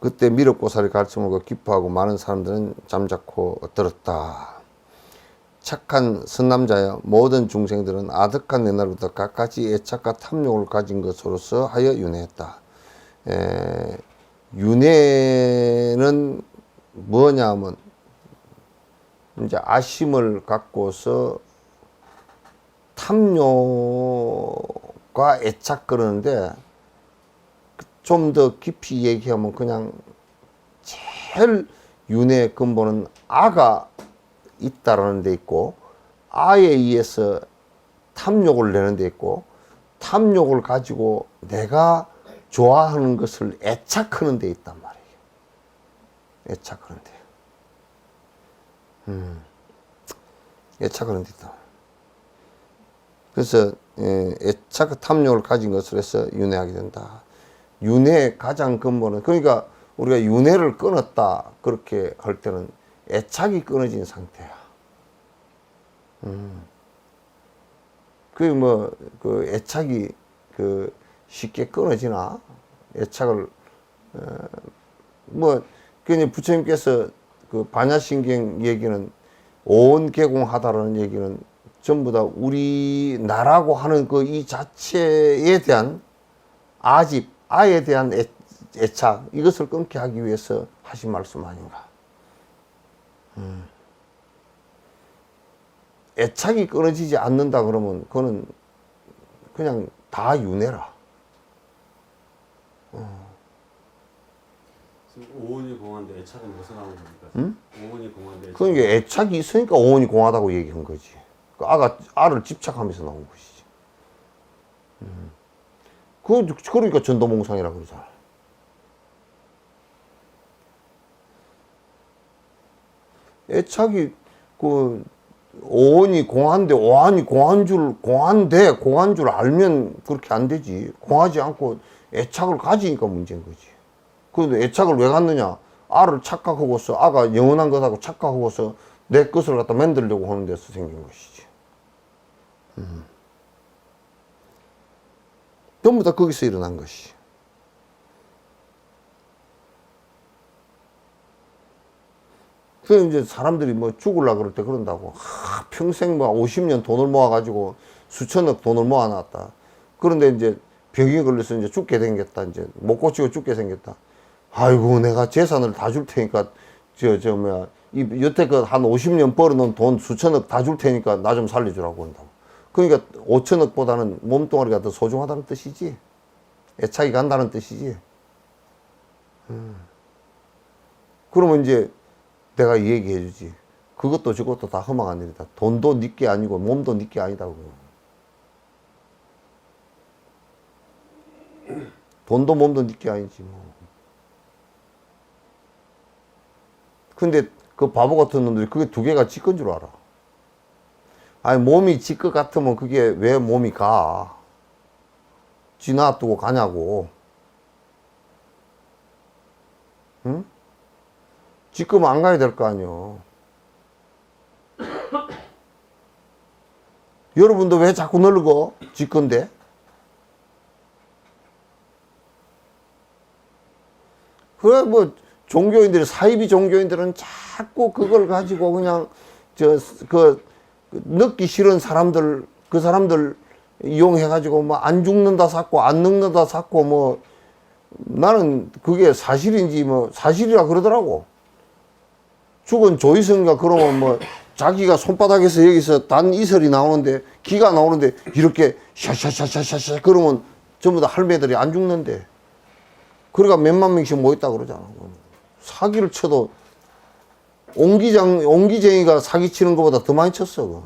A: 그때 미륵보살이 가르침을 기뻐하고 많은 사람들은 잠자코 들었다. 착한 선남자여 모든 중생들은 아득한 옛날부터 갖가지 애착과 탐욕을 가진 것으로서 하여 윤회했다. 윤회는 뭐냐 하면 이제 아심을 갖고서 탐욕과 애착 그러는데 좀 더 깊이 얘기하면 그냥 제일 윤회의 근본은 아가 있다라는 데 있고 아에 의해서 탐욕을 내는 데 있고 탐욕을 가지고 내가 좋아하는 것을 애착하는 데 있단 말이에요. 애착하는 데. 애착하는 데 있다. 그래서 애착 탐욕을 가진 것을 해서 윤회하게 된다. 윤회의 가장 근본은 그러니까 우리가 윤회를 끊었다 그렇게 할 때는 애착이 끊어진 상태야. 그 애착이 쉽게 끊어지나? 애착을 그냥 부처님께서 그 반야신경 얘기는 온 개공하다라는 얘기는 전부 다 우리 나라고 하는 그 이 자체에 대한 아에 대한 애착 이것을 끊게 하기 위해서 하신 말씀 아닌가? 애착이 끊어지지 않는다 그러면 그거는 그냥 다 윤회라.
B: 오온이 공한데 애착은 무슨 나오는 겁니까? 오온이 공한데 애착.
A: 그러니까 애착이 있으니까 오온이 공하다고 얘기한 거지. 그 알을 집착하면서 나온 것이지. 그러니까 전도몽상이라고 그러잖아. 애착이 오온이 공한데 오한이 공한 줄 알면 그렇게 안 되지. 공하지 않고 애착을 가지니까 문제인 거지. 그런데 애착을 왜 갖느냐? 알을 착각하고서 아가 영원한 것하고 착각하고서 내 것을 갖다 만들려고 하는 데서 생긴 것이지. 전부 다 거기서 일어난 것이. 그래서 이제 사람들이 죽으려고 그럴 때 그런다고. 평생 50년 돈을 모아가지고 수천억 돈을 모아놨다. 그런데 이제 병이 걸려서 이제 죽게 생겼다. 이제 못 고치고 죽게 생겼다. 아이고, 내가 재산을 다 줄 테니까, 여태껏 한 50년 벌어놓은 돈 수천억 다 줄 테니까 나 좀 살려주라고 한다고. 그러니까 5천억보다는 몸뚱아리가 더 소중하다는 뜻이지. 애착이 간다는 뜻이지. 그러면 이제 내가 이 얘기 해주지. 그것도 저것도 다 허망한 일이다. 돈도 니께 아니고 몸도 니께 아니다고. 돈도 몸도 니께 아니지 뭐. 근데 그 바보 같은 놈들이 그게 두 개가 지 건 줄 알아. 아니 몸이 지 것 같으면 그게 왜 몸이 가? 지 놔두고 가냐고. 응? 지 거면 안 가야 될 거 아니여. 여러분도 왜 자꾸 늙어? 지 건데? 그래 뭐 종교인들이 사이비 종교인들은 자꾸 그걸 가지고 그냥 늙기 싫은 사람들 그 사람들 이용해 가지고 뭐 안 죽는다 샀고 안 늙는다 샀고 뭐 나는 그게 사실인지 뭐 사실이라 그러더라고. 죽은 조이성인가 그러면 뭐 자기가 손바닥에서 여기서 단 이설이 나오는데 기가 나오는데 이렇게 샤샤샤샤샤 그러면 전부 다 할매들이 안 죽는데. 그러니까 몇만 명씩 모였다 그러잖아. 사기를 쳐도 옹기쟁이가 사기치는 것보다 더 많이 쳤어.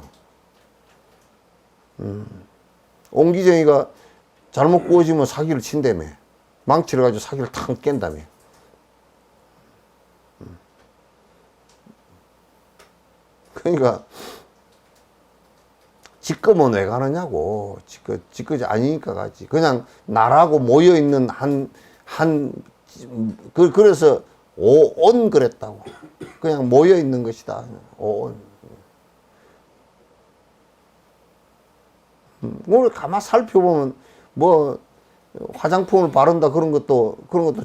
A: 옹기쟁이가 잘못 구워지면 사기를 친다며. 망치를 가지고 사기를 탁 깬다며. 그러니까 지꺼면 왜 가느냐고. 지꺼지 아니니까 가지. 그냥 나라고 모여있는 그래서 오온 그랬다고. 그냥 모여있는 것이다. 오온. 오늘 가만 살펴보면 뭐 화장품을 바른다 그런 것도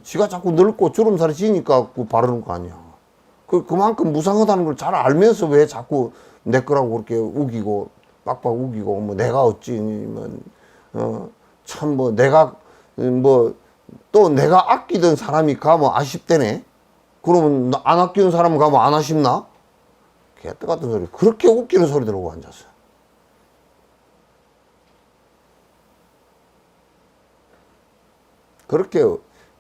A: 지가 자꾸 늙고 주름살이 지니까 바르는 거 아니야. 그만큼 무상하다는 걸 잘 알면서 왜 자꾸 내 거라고 그렇게 우기고 빡빡 우기고 뭐 내가 어찌 참 뭐 내가 뭐 또 내가 아끼던 사람이 가면 아쉽대네. 그러면 안 아끼는 사람 가면 안 아쉽나? 개떡 같은 소리. 그렇게 웃기는 소리 들고 앉았어.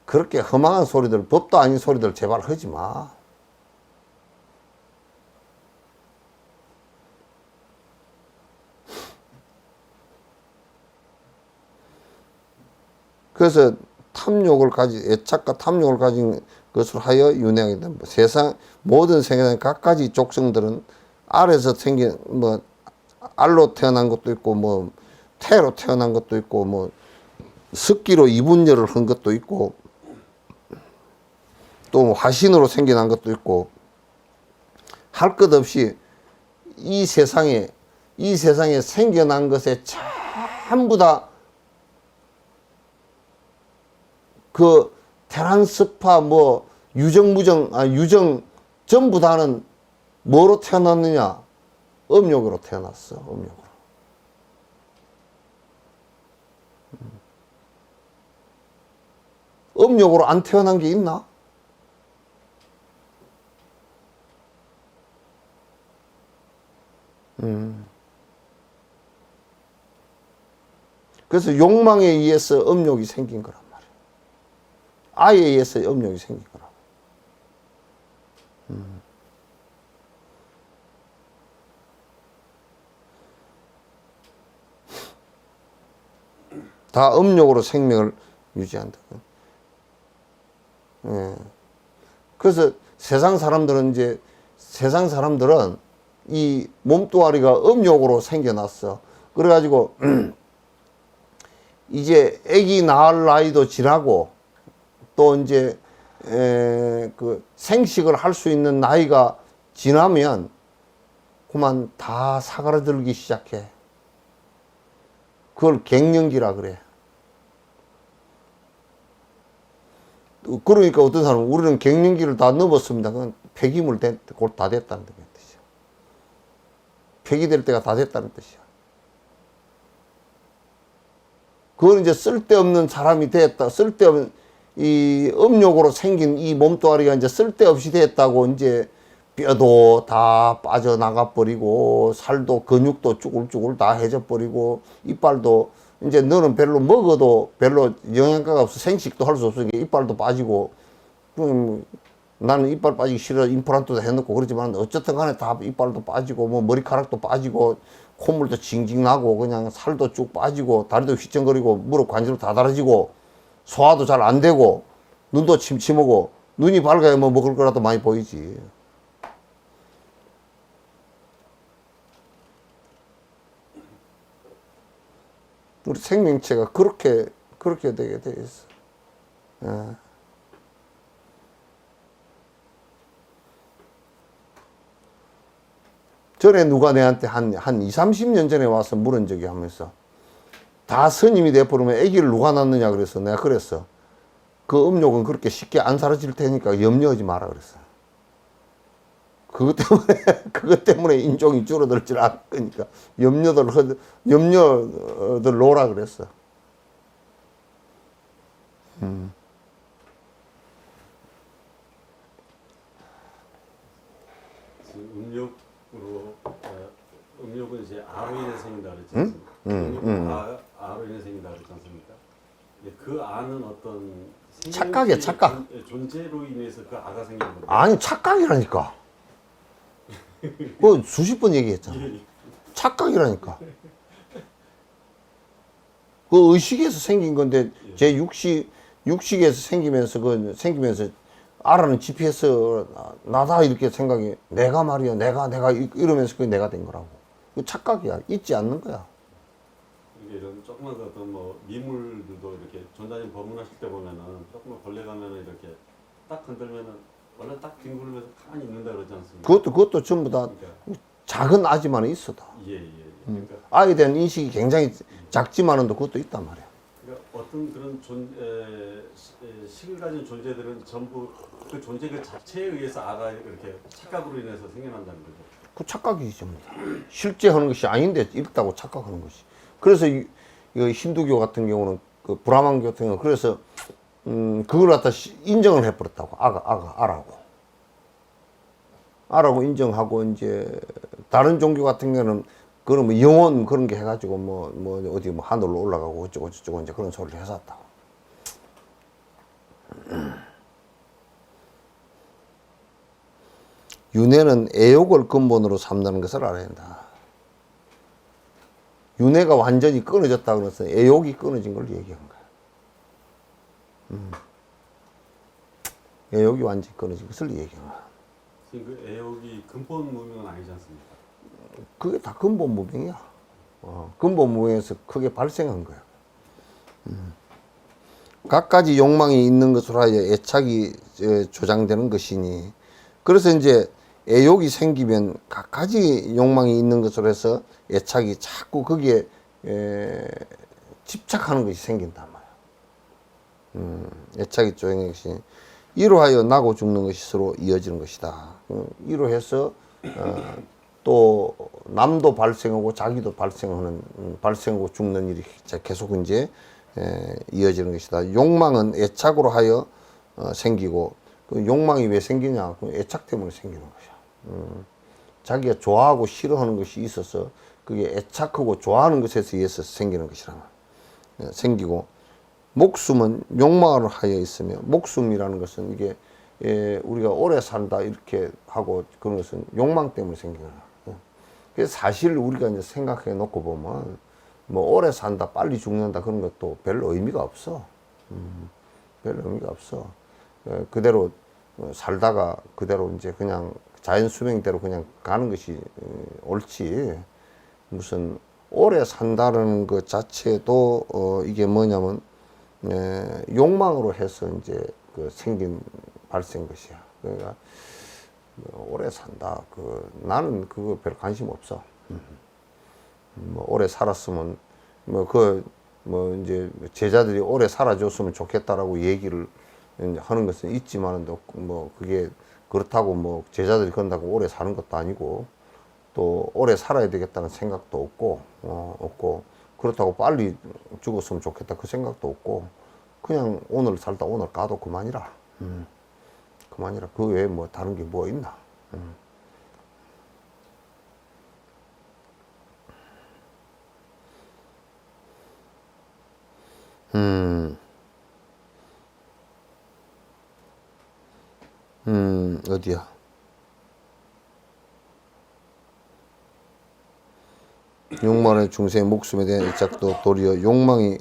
A: 그렇게 허망한 소리들, 법도 아닌 소리들 제발 하지 마. 그래서 애착과 탐욕을 가진 것으로 하여 윤회하게 된다. 세상 모든 세계의 각가지 족성들은 알에서 생긴 뭐 알로 태어난 것도 있고 뭐 태로 태어난 것도 있고 뭐 습기로 이분열을 한 것도 있고 또 화신으로 생겨난 것도 있고 할 것 없이 이 세상에 생겨난 것에 전부 다 그 테란스파 뭐 유정 전부 다는 뭐로 태어났느냐? 음욕으로 태어났어. 음욕으로. 음욕으로 안 태어난 게 있나? 그래서 욕망에 의해서 음욕이 생긴 거란 말이야. 아에 의해서 음욕이 생긴 거라. 다 음욕으로 생명을 유지한다. 예. 그래서 세상 사람들은 이 몸뚱아리가 음욕으로 생겨났어. 그래가지고 이제 아기 낳을 나이도 지나고 또 이제 그 생식을 할 수 있는 나이가 지나면 그만 다 사그라들기 시작해. 그걸 갱년기라 그래. 그러니까 어떤 사람은 우리는 갱년기를 다 넘었습니다. 그건 폐기물 곧 다 됐다는 뜻이야. 폐기될 때가 다 됐다는 뜻이야. 그건 이제 쓸데없는 사람이 됐다. 쓸데없는 이 음욕으로 생긴 이 몸뚱아리가 이제 쓸데없이 됐다고 이제 뼈도 다 빠져나가 버리고 살도 근육도 쭈글쭈글 다 해져 버리고 이빨도 이제 너는 별로 먹어도 별로 영양가가 없어 생식도 할 수 없으니까 이빨도 빠지고 나는 이빨 빠지기 싫어 임플란트도 해놓고 그러지만 어쨌든 간에 다 이빨도 빠지고 뭐 머리카락도 빠지고 콧물도 징징 나고 그냥 살도 쭉 빠지고 다리도 휘청거리고 무릎 관절도 다 달아지고 소화도 잘 안 되고 눈도 침침하고 눈이 밝아야 뭐 먹을 거라도 많이 보이지. 우리 생명체가 그렇게 되게 돼 있어. 예. 전에 누가 내한테 한 20, 30년 전에 와서 물은 적이 하면서 다 스님이 돼버리면 아기를 누가 낳느냐 그래서 내가 그랬어. 그 음욕은 그렇게 쉽게 안 사라질 테니까 염려하지 마라 그랬어. 그것 때문에 인종이 줄어들질 않을 거니까 염려들 놓으라 그랬어.
B: 음욕은 이제 아로 인해 생긴다 그랬지 않습니까? 음욕은 아로 인해 생긴다 그랬지 않습니까? 그 아는 어떤
A: 착각이야, 착각.
B: 존재로 인해서 그 아가 생기는 건데.
A: 아니 착각이라니까. 뭐 수십 번 얘기했잖아. 착각이라니까. 그 의식에서 생긴 건데 제 육식에서 생기면서 알아는 GPS 나다 이렇게 생각이 내가 말이야 내가 이러면서 그게 내가 된 거라고. 그 착각이야. 잊지 않는 거야.
B: 이게 이런 조그만 어떤 뭐 미물들도 이렇게 전자님 법문하실 때 보면은 조그만 걸레 가면은 이렇게 딱 흔들면은 원래 딱 뒹굴면서 가만히 있는다 그러지 않습니까?
A: 그것도 전부 다
B: 그러니까.
A: 작은 아지만은 있어다.
B: 예. 그러니까,
A: 아에 대한 인식이 굉장히 작지만은도 그것도 있단 말이야.
B: 그러니까 어떤 그런 식을 가진 존재들은 전부 그 존재 그 자체에 의해서 아가 이렇게 착각으로 인해서 생겨난다는 거죠.
A: 그 착각이지 전부 다. 실제 하는 것이 아닌데 있다고 착각하는 것이. 그래서 이 힌두교 같은 경우는 그 브라만교 같은 경우는 그래서 그걸 갖다 인정을 해버렸다고. 아라고 인정하고 이제 다른 종교 같은 경우는 그런 뭐 영혼 그런 게 해가지고 뭐 어디 뭐 하늘로 올라가고 어쩌고 저쩌고 이제 그런 소리를 해놨다고. 윤회는 애욕을 근본으로 삼는 것을 알아야 한다. 윤회가 완전히 끊어졌다 그래서 애욕이 끊어진 걸 얘기한 거야. 애욕이 완전히 끊어진 것을 얘기한 거야.
B: 그 애욕이 근본 무명은 아니지 않습니까?
A: 그게 다 근본 무명이야. 근본 무명에서 크게 발생한 거야. 갖가지 욕망이 있는 것으로 하여 애착이 조장되는 것이니, 그래서 이제 애욕이 생기면 갖가지 욕망이 있는 것으로 해서 애착이 자꾸 거기에 집착하는 것이 생긴단 말이야. 애착이 조장되는 것이 이로하여 나고 죽는 것이 서로 이어지는 것이다. 이로해서 또 남도 발생하고 자기도 발생하고 죽는 일이 계속 이제 이어지는 것이다. 욕망은 애착으로 하여 생기고, 그 욕망이 왜 생기냐? 그 애착 때문에 생기는 것이야. 자기가 좋아하고 싫어하는 것이 있어서 그게 애착하고 좋아하는 것에 의해서 생기는 것이라. 생기고, 목숨은 욕망으로 하여 있으며, 목숨이라는 것은 이게 우리가 오래 산다 이렇게 하고 그런 것은 욕망 때문에 생기는 거야. 그래서 사실 우리가 이제 생각해 놓고 보면 뭐 오래 산다 빨리 죽는다 그런 것도 별로 의미가 없어. 별로 의미가 없어. 그대로 살다가 그대로 이제 그냥 자연 수명대로 그냥 가는 것이 옳지. 무슨 오래 산다는 것 자체도 이게 뭐냐면 욕망으로 해서 이제 그 발생 것이야. 그러니까 오래 산다. 나는 그거 별 관심 없어. 뭐 오래 살았으면 이제 제자들이 오래 살아줬으면 좋겠다라고 얘기를 하는 것은 있지만 뭐 그게 그렇다고 뭐 제자들이 그런다고 오래 사는 것도 아니고 또 오래 살아야 되겠다는 생각도 없고 그렇다고 빨리 죽었으면 좋겠다 그 생각도 없고 그냥 오늘 살다 오늘 가도 그만이라. 그만이라. 그 외에 뭐 다른 게 뭐 있나. 어디야? 욕망의 중생의 목숨에 대한 애착도 도리어 욕망이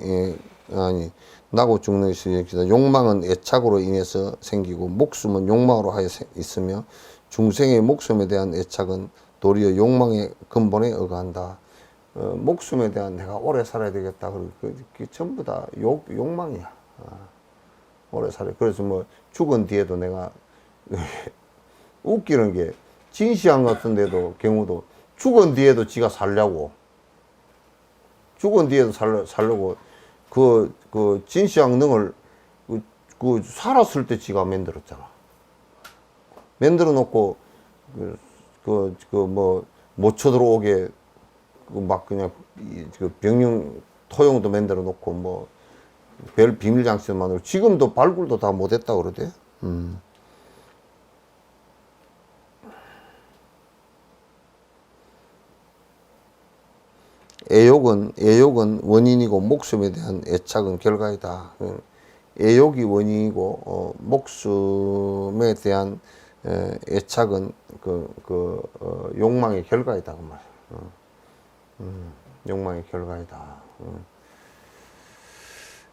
A: 아니 나고 죽는 것이 욕망은 애착으로 인해서 생기고 목숨은 욕망으로 하여 있으며 중생의 목숨에 대한 애착은 도리어 욕망의 근본에 의거한다. 목숨에 대한 내가 오래 살아야 되겠다. 그 전부 다 욕망이야. 오래 살아. 그래서 뭐 죽은 뒤에도 내가 웃기는 게 진시황 같은 데도 경우도 죽은 뒤에도 지가 살려고 죽은 뒤에도 살려고 그 진시황 능을 그 살았을 때 지가 만들었잖아. 만들어 놓고 뭐 못 쳐들어오게 막 그냥 그 병영 토용도 만들어 놓고 뭐 별 비밀 장치도 만들고 지금도 발굴도 다 못했다 그러대. 애욕은 원인이고 목숨에 대한 애착은 결과이다. 애욕이 원인이고 목숨에 대한 애착은 욕망의 결과이다 그 말이야. 욕망의 결과이다.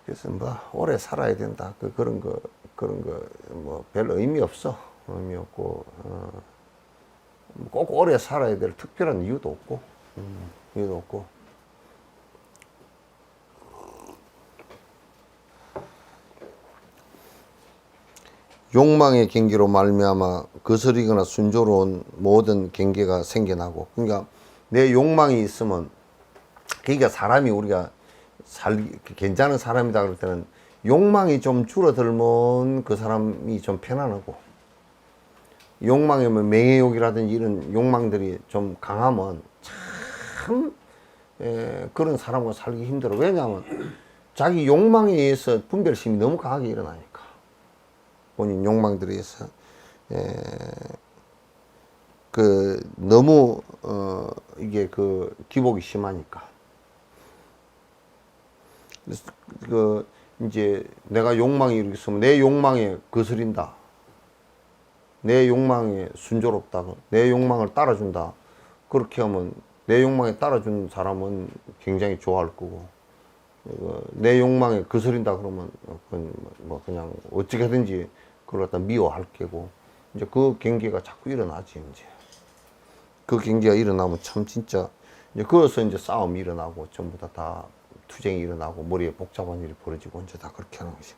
A: 그래서 뭐 오래 살아야 된다. 그런 거 뭐 별 의미 없어. 의미 없고 꼭 오래 살아야 될 특별한 이유도 없고 이유도 없고. 욕망의 경계로 말미암아 거스리거나 순조로운 모든 경계가 생겨나고, 그러니까 내 욕망이 있으면, 그러니까 사람이 우리가 괜찮은 사람이다 그럴 때는 욕망이 좀 줄어들면 그 사람이 좀 편안하고, 욕망이 뭐 명예욕이라든지 이런 욕망들이 좀 강하면 참 그런 사람과 살기 힘들어. 왜냐하면 자기 욕망에 의해서 분별심이 너무 강하게 일어나니까. 본인 욕망들에 의해서 너무 이게 기복이 심하니까. 그래서 이제 내가 욕망이 이렇게 있으면 내 욕망에 거스린다, 내 욕망에 순조롭다, 내 욕망을 따라준다. 그렇게 하면 내 욕망에 따라준 사람은 굉장히 좋아할 거고, 내 욕망에 거스린다 그러면 뭐 그냥 어떻게든지 그걸 갖다 미워할 게고, 이제 그 경계가 자꾸 일어나지. 이제 그 경계가 일어나면 참 진짜 이제 거기서 이제 싸움이 일어나고 전부 다 투쟁이 일어나고 머리에 복잡한 일이 벌어지고 이제 다 그렇게 하는 것이.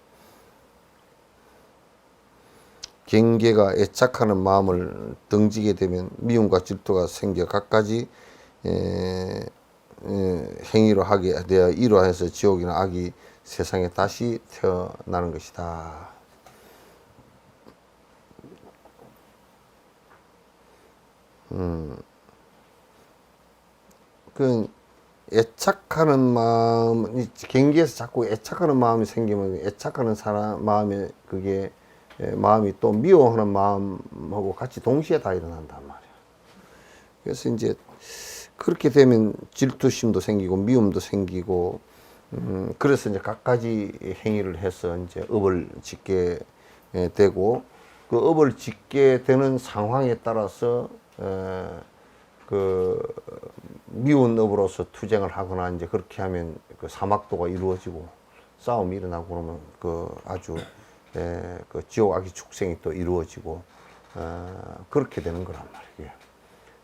A: 경계가 애착하는 마음을 등지게 되면 미움과 질투가 생겨 갖가지 행위로 하게 되어 이로 해서 지옥이나 악이 세상에 다시 태어나는 것이다. 그 애착하는 마음, 경계에서 자꾸 애착하는 마음이 생기면 애착하는 사람 마음에 그게 마음이 또 미워하는 마음하고 같이 동시에 다 일어난단 말이야. 그래서 이제 그렇게 되면 질투심도 생기고 미움도 생기고, 그래서 이제 각가지 행위를 해서 이제 업을 짓게 되고, 그 업을 짓게 되는 상황에 따라서 미운 업으로서 투쟁을 하거나 이제 그렇게 하면 그 사막도가 이루어지고 싸움이 일어나고 그러면 아주 지옥 악의 축생이 또 이루어지고 그렇게 되는 거란 말이에요.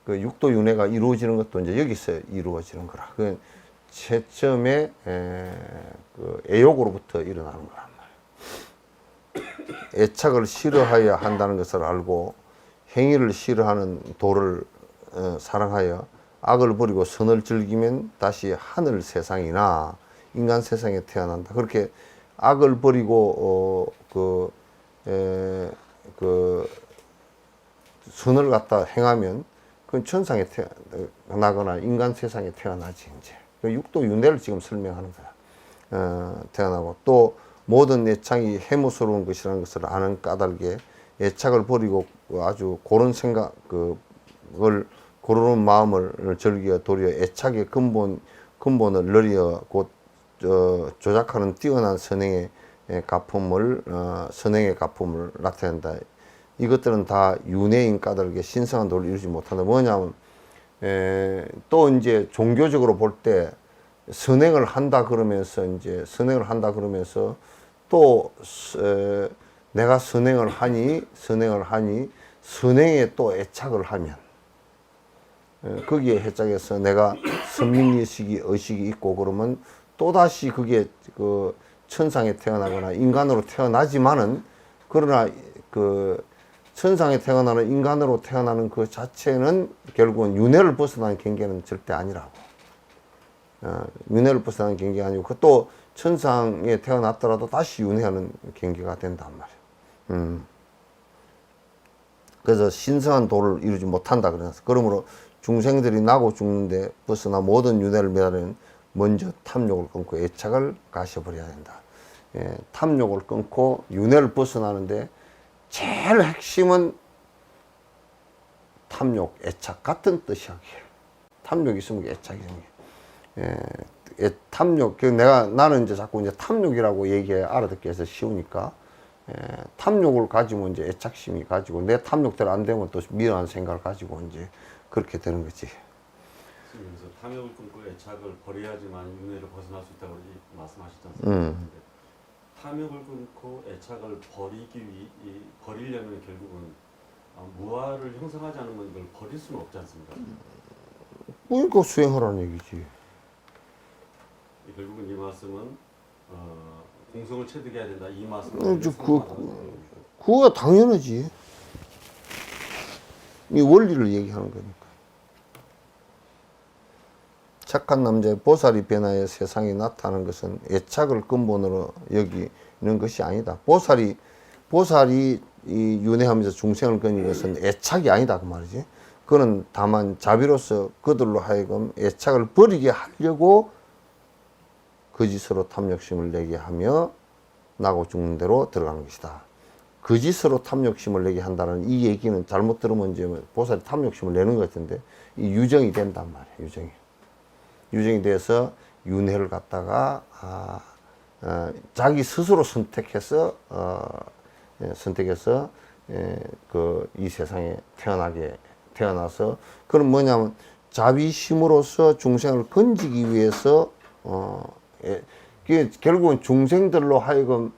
A: 그 육도 윤회가 이루어지는 것도 이제 여기서 이루어지는 거라. 그 최첨에 애욕으로부터 일어나는 거란 말이에요. 애착을 싫어해야 한다는 것을 알고 행위를 싫어하는 도를 사랑하여 악을 버리고 선을 즐기면 다시 하늘 세상이나 인간 세상에 태어난다. 그렇게 악을 버리고 선을 갖다 행하면 그건 천상에 태어나거나 인간 세상에 태어나지. 이제 그 육도 윤회를 지금 설명하는 거야. 태어나고 또 모든 애착이 해무스러운 것이라는 것을 아는 까닭에 애착을 버리고 아주 고른 생각을 고르는 마음을 즐겨 도리어 애착의 근본을 늘려 곧 조작하는 뛰어난 선행의 가품을 나타낸다. 이것들은 다 윤회인 까닭에 신성한 도를 이루지 못한다. 뭐냐면 또 이제 종교적으로 볼 때 선행을 한다 그러면서 또 내가 선행을 하니 선행에 또 애착을 하면 거기에 애착해서 내가 선민의식이 의식이 있고 그러면 또다시 그게 그 천상에 태어나거나 인간으로 태어나지만은 그러나 그 천상에 태어나는 인간으로 태어나는 그 자체는 결국은 윤회를 벗어나는 경계는 절대 아니라고. 윤회를 벗어나는 경계가 아니고 그 또 천상에 태어났더라도 다시 윤회하는 경계가 된단 말이야. 그래서 신성한 도를 이루지 못한다 그래서 그러므로 중생들이 나고 죽는데 벗어나 모든 윤회를 매달리는 먼저 탐욕을 끊고 애착을 가셔버려야 된다. 탐욕을 끊고 윤회를 벗어나는데 제일 핵심은 탐욕, 애착 같은 뜻이야. 탐욕이 있으면 애착이 생겨. 탐욕, 나는 이제 자꾸 이제 탐욕이라고 얘기해 알아듣기 해서 쉬우니까 탐욕을 가지고 이제 애착심이 가지고 내 탐욕대로 안 되면 또 미련한 생각을 가지고 이제 그렇게 되는 거지.
B: 그래서 탐욕을 끊고 애착을 버려야지만 윤회를 벗어날 수 있다고 말씀하시지 않습니까? 탐욕을 끊고 애착을 버리려면 결국은 무아를 형성하지 않으면 이걸 버릴 수는 없지 않습니까?
A: 그러니까 수행하라는 얘기지.
B: 결국은 이 말씀은 공성을 체득해야 된다. 이 말씀을
A: 그거가 당연하지. 이 원리를 얘기하는 거니까. 착한 남자의 보살이 변화해 세상에 나타나는 것은 애착을 근본으로 여기는 것이 아니다. 보살이 이 윤회하면서 중생을 거는 것은 애착이 아니다 그 말이지. 그는 다만 자비로서 그들로 하여금 애착을 버리게 하려고 거짓으로 탐욕심을 내게 하며 나고 죽는 대로 들어가는 것이다. 거짓으로 탐욕심을 내게 한다는 이 얘기는 잘못 들으면 이제 보살이 탐욕심을 내는 것 같은데 이 유정이 된단 말이에요. 유정이 돼서 윤회를 갖다가 자기 스스로 선택해서 이 세상에 태어나서 그럼 뭐냐면 자비심으로서 중생을 건지기 위해서 결국은 중생들로 하여금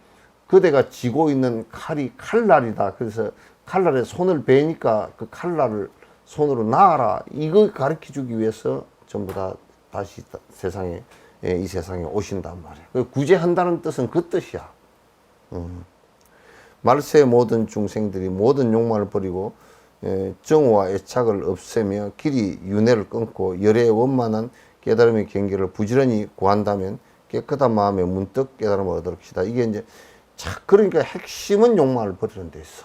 A: 그대가 쥐고 있는 칼이 칼날이다. 그래서 칼날에 손을 베니까 그 칼날을 손으로 놔라. 이거 가르쳐 주기 위해서 전부 다 다시 이 세상에 오신단 말이야. 구제한다는 뜻은 그 뜻이야. 말세의 모든 중생들이 모든 욕망을 버리고 정오와 애착을 없애며 길이 윤회를 끊고 열의 원만한 깨달음의 경계를 부지런히 구한다면 깨끗한 마음에 문득 깨달음을 얻을 것이다. 이게 이제 그러니까 핵심은 욕망을 버리는 데 있어.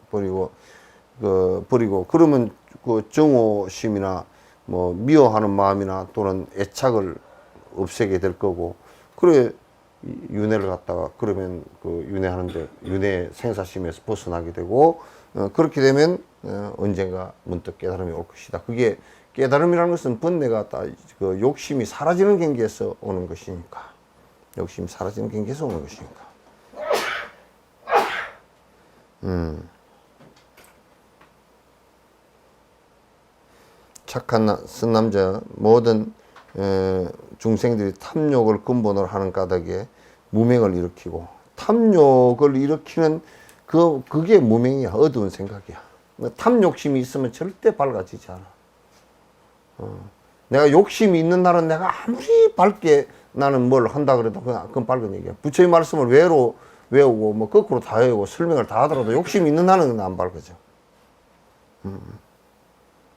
A: 버리고 그러면 그 정오심이나 뭐 미워하는 마음이나 또는 애착을 없애게 될 거고 그래 윤회를 갖다가 그러면 그 윤회하는데 윤회 생사심에서 벗어나게 되고 그렇게 되면 언젠가 문득 깨달음이 올 것이다. 그게 깨달음이라는 것은 번뇌가 그 욕심이 사라지는 경계에서 오는 것이니까. 욕심이 사라지는 경계에서 오는 것이니까. 착한 쓴 남자 모든 중생들이 탐욕을 근본으로 하는 까닭에 무명을 일으키고 탐욕을 일으키는 그게 무명이야. 어두운 생각이야. 탐욕심이 있으면 절대 밝아지지 않아. 내가 욕심이 있는 날은 내가 아무리 밝게 나는 뭘 한다 그래도 그건 밝은 얘기야. 부처의 말씀을 외우고 뭐 거꾸로 다 외우고 설명을 다 하더라도 욕심이 있는 날은 안 밝아져.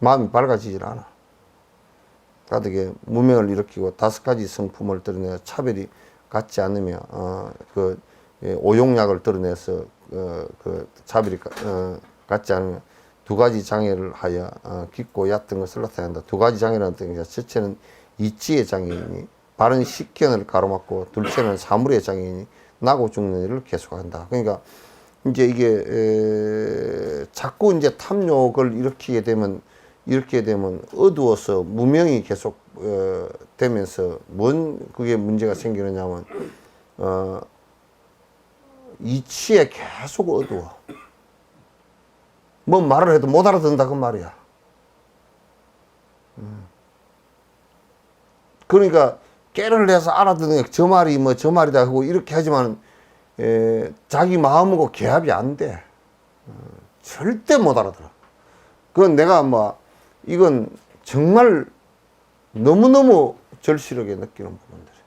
A: 마음이 밝아지질 않아. 가득에 무명을 일으키고 5가지 성품을 드러내 차별이 같지 않으며 오용약을 드러내서 그 차별이 같지 않으며 2가지 장애를 하여 깊고 얕은 것을 나타낸다. 2가지 장애라는 뜻은 첫째는 이치의 장애인이, 바른 식견을 가로막고 둘째는 사물의 장애인이 나고 죽는 일을 계속한다. 그러니까 이제 이게 자꾸 이제 탐욕을 일으키게 되면 어두워서 무명이 계속 되면서 뭔 그게 문제가 생기느냐면 이치에 계속 어두워. 뭐 말을 해도 못 알아듣는다 그 말이야. 그러니까 깨를 내서 알아듣는 게 저 말이 뭐 저 말이다 하고 이렇게 하지만 자기 마음하고 개합이 안 돼. 절대 못 알아들어. 그건 내가 뭐 이건 정말 너무너무 절실하게 느끼는 부분들이야.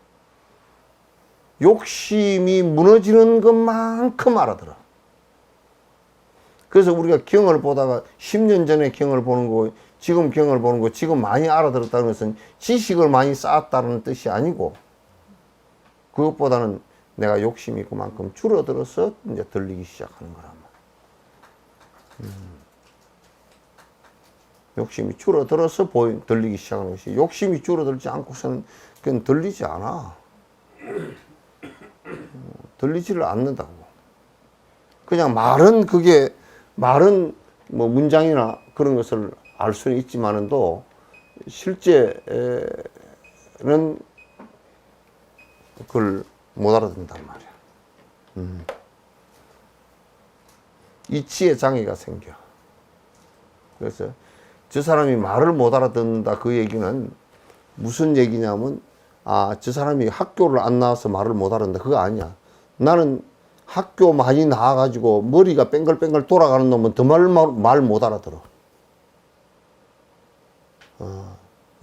A: 욕심이 무너지는 것만큼 알아들어. 그래서 우리가 경을 보다가 10년 전에 경을 보는 거, 지금 경을 보는 거, 지금 많이 알아들었다는 것은 지식을 많이 쌓았다는 뜻이 아니고, 그것보다는 내가 욕심이 그만큼 줄어들어서 이제 들리기 시작하는 거란 말이야. 욕심이 줄어들어서 들리기 시작하는 것이, 욕심이 줄어들지 않고서는 그건 들리지 않아. 들리지를 않는다고. 그냥 말은 뭐 문장이나 그런 것을 알 수는 있지만은도 실제는 그걸 못 알아듣는단 말이야. 이치의 장애가 생겨. 그래서 저 사람이 말을 못 알아듣는다 그 얘기는 무슨 얘기냐면, 저 사람이 학교를 안 나와서 말을 못 알아듣는다 그거 아니야. 나는 학교 많이 나와가지고 머리가 뺑글뺑글 돌아가는 놈은 더 말 못 알아들어.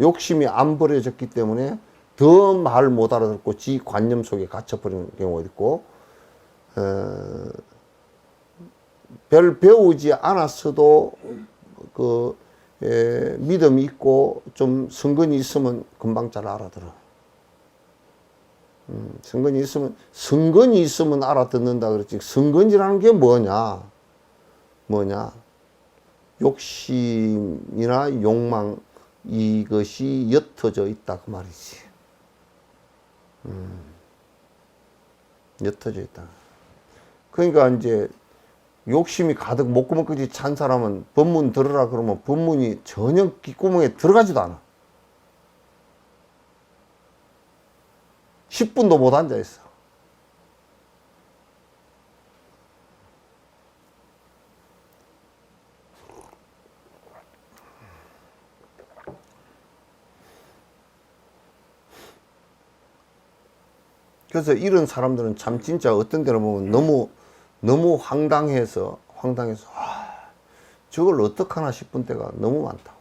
A: 욕심이 안 버려졌기 때문에 더 말 못 알아듣고 지 관념 속에 갇혀버리는 경우가 있고, 별 배우지 않았어도 믿음이 있고 좀 성근이 있으면 금방 잘 알아들어. 성근이 있으면 알아듣는다 그랬지. 성근이라는 게 뭐냐? 욕심이나 욕망, 이것이 옅어져 있다 그 말이지. 옅어져 있다. 그러니까 이제 욕심이 가득 목구멍까지 찬 사람은 법문 들으라 그러면 법문이 전혀 귓구멍에 들어가지도 않아. 10분도 못 앉아 있어. 그래서 이런 사람들은 참 진짜 어떤 데는 보면 너무 황당해서 저걸 어떡하나 싶은 때가 너무 많다고.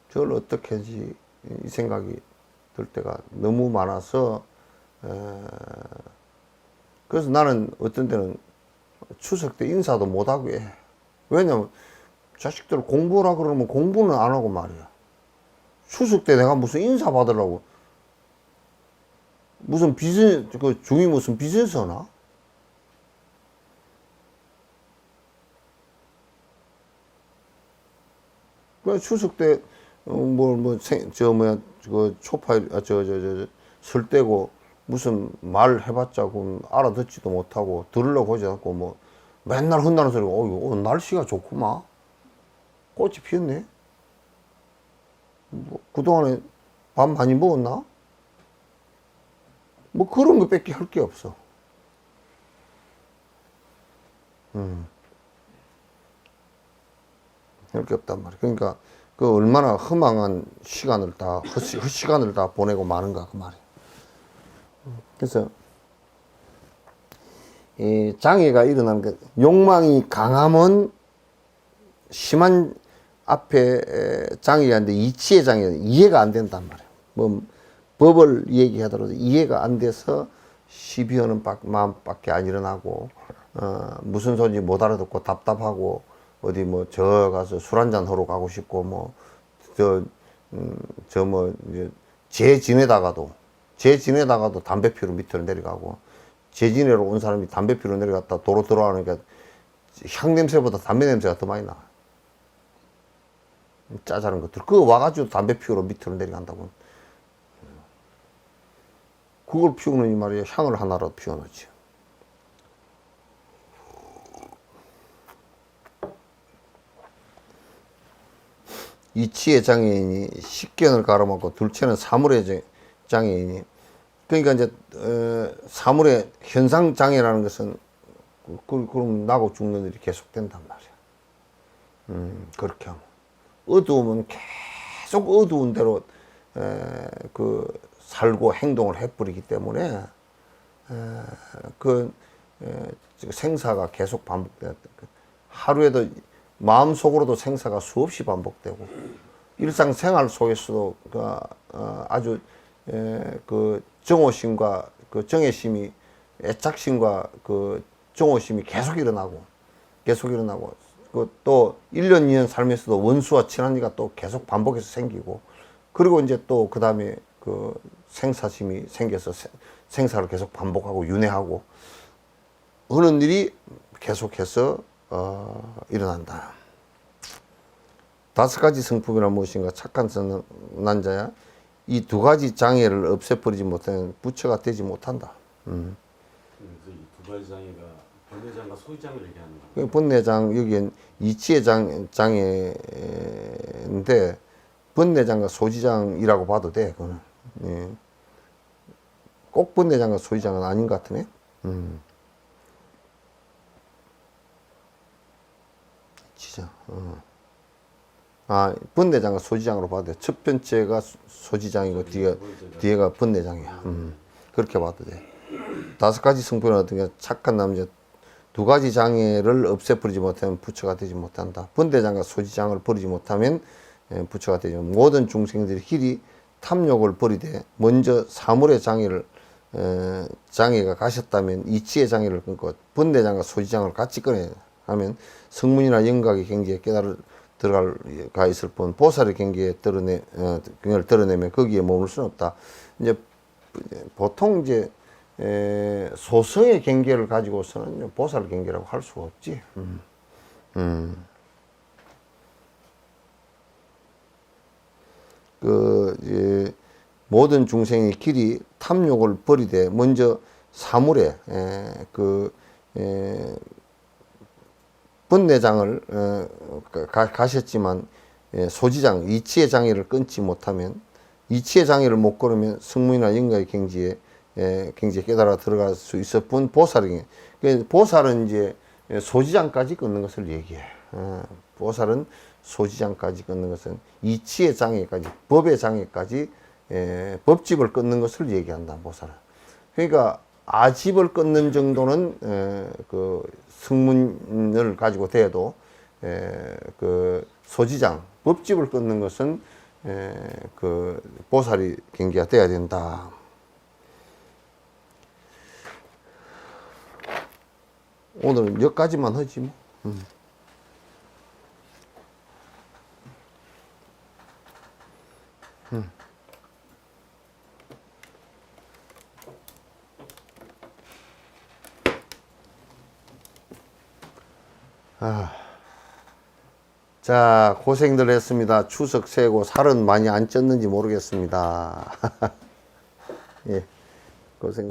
A: 저걸 어떻게 하지 이 생각이 들 때가 너무 많아서, 그래서 나는 어떤 때는 추석 때 인사도 못하고 해. 왜냐면 자식들 공부하라 그러면 공부는 안 하고 말이야. 추석 때 내가 무슨 인사 받으려고 무슨 중이 무슨 비즈니스 하나? 그 추석 때 초파일 설 때고 무슨 말 해봤자 알아듣지도 못하고 들으려고 하지 않고 뭐 맨날 혼나는 소리가 날씨가 좋구만, 꽃이 피었네, 뭐 그동안에 밥 많이 먹었나, 뭐 그런 거 밖에 할 게 없어. 할 게 없단 말이야. 그러니까 그 얼마나 허망한 시간을 헛시간을 다 보내고 마는가 그 말이야. 그래서 이 장애가 일어나는 게, 욕망이 강하면 심한 앞에 장애가 있는데 이치의 장애는 이해가 안 된단 말이야. 뭐 법을 얘기하더라도 이해가 안 돼서 시비하는 마음밖에 안 일어나고, 무슨 소리인지 못 알아듣고 답답하고, 어디 뭐 저 가서 술 한잔 하러 가고 싶고, 뭐 재 지내다가도 담배 피우러 밑으로 내려가고, 재 지내러 온 사람이 담배 피우러 내려갔다 도로 들어가니까 향 냄새보다 담배 냄새가 더 많이 나. 짜잘한 것들. 그거 와가지고 담배 피우러 밑으로 내려간다고. 그걸 피우느니 말이야, 향을 하나라도 피워놓지. 이치의 장애인이 식견을 갈아먹고, 둘째는 사물의 장애인이. 그러니까 이제 사물의 현상 장애라는 것은 그럼 나고 죽는 일이 계속된단 말이야. 그렇게 하면 어두우면 계속 어두운 대로 그 살고 행동을 해버리기 때문에 생사가 계속 반복돼야 돼. 하루에도 마음속으로도 생사가 수없이 반복되고 일상생활 속에서도 아주 그 정오심과 그 정애심이 애착심과 그 정오심이 계속 일어나고 또 1년 2년 살면서도 원수와 친한 이가 또 계속 반복해서 생기고 그리고 이제 또 그 다음에 그 생사심이 생겨서 생사를 계속 반복하고 윤회하고 하는 일이 계속해서 일어난다. 5가지 성품이란 무엇인가? 착한 난자야. 이 2가지 장애를 없애버리지 못하면 부처가 되지 못한다.
B: 그래서 이 2가지 장애가 번뇌장과 소위장을 얘기하는 거예요.
A: 번뇌장, 여기엔 이치의 장애인데 번뇌장과 소지장이라고 봐도 돼. 그거는. 예. 꼭 번뇌장과 소지장은 아닌 것 같으네. 지장. 번뇌장과 소지장으로 봐도 돼. 첫 번째가 소지장이고 뒤에가 번뇌장이야. 그렇게 봐도 돼. 5가지 성품은 어떻게 착한 남자 2가지 장애를 없애버리지 못하면 부처가 되지 못한다. 번뇌장과 소지장을 버리지 못하면 부처가 되지 못한다. 모든 중생들이 길이 탐욕을 버리되 먼저 사물의 장애가 가셨다면 이치의 장애를 끊고 번뇌장과 소지장을 같이 꺼내야 하면 성문이나 영각의 경지에 들어가 있을 뿐 보살의 경계에 드러내면 거기에 머물 수는 없다. 이제 보통 이제 소성의 경계를 가지고서는 보살 경계라고 할 수가 없지. 모든 중생의 길이 탐욕을 버리되 먼저 사물에 번뇌장을 가셨지만 소지장, 이치의 장애를 끊지 못하면 이치의 장애를 못 끊으면 성문이나 영가의 경지에 깨달아 들어갈 수 있을 뿐 보살이 보살은 이제 소지장까지 끊는 것을 얘기해. 보살은 소지장까지 끊는 것은 이치의 장애까지 법의 장애까지 법집을 끊는 것을 얘기한다. 보살은. 그러니까 아집을 끊는 정도는 그 성문을 가지고 돼도 그 소지장 법집을 끊는 것은 그 보살이 경계가 돼야 된다. 오늘은 여기까지만 하지 뭐. 자, 고생들 했습니다. 추석 세고 살은 많이 안 쪘는지 모르겠습니다. 예, 고생.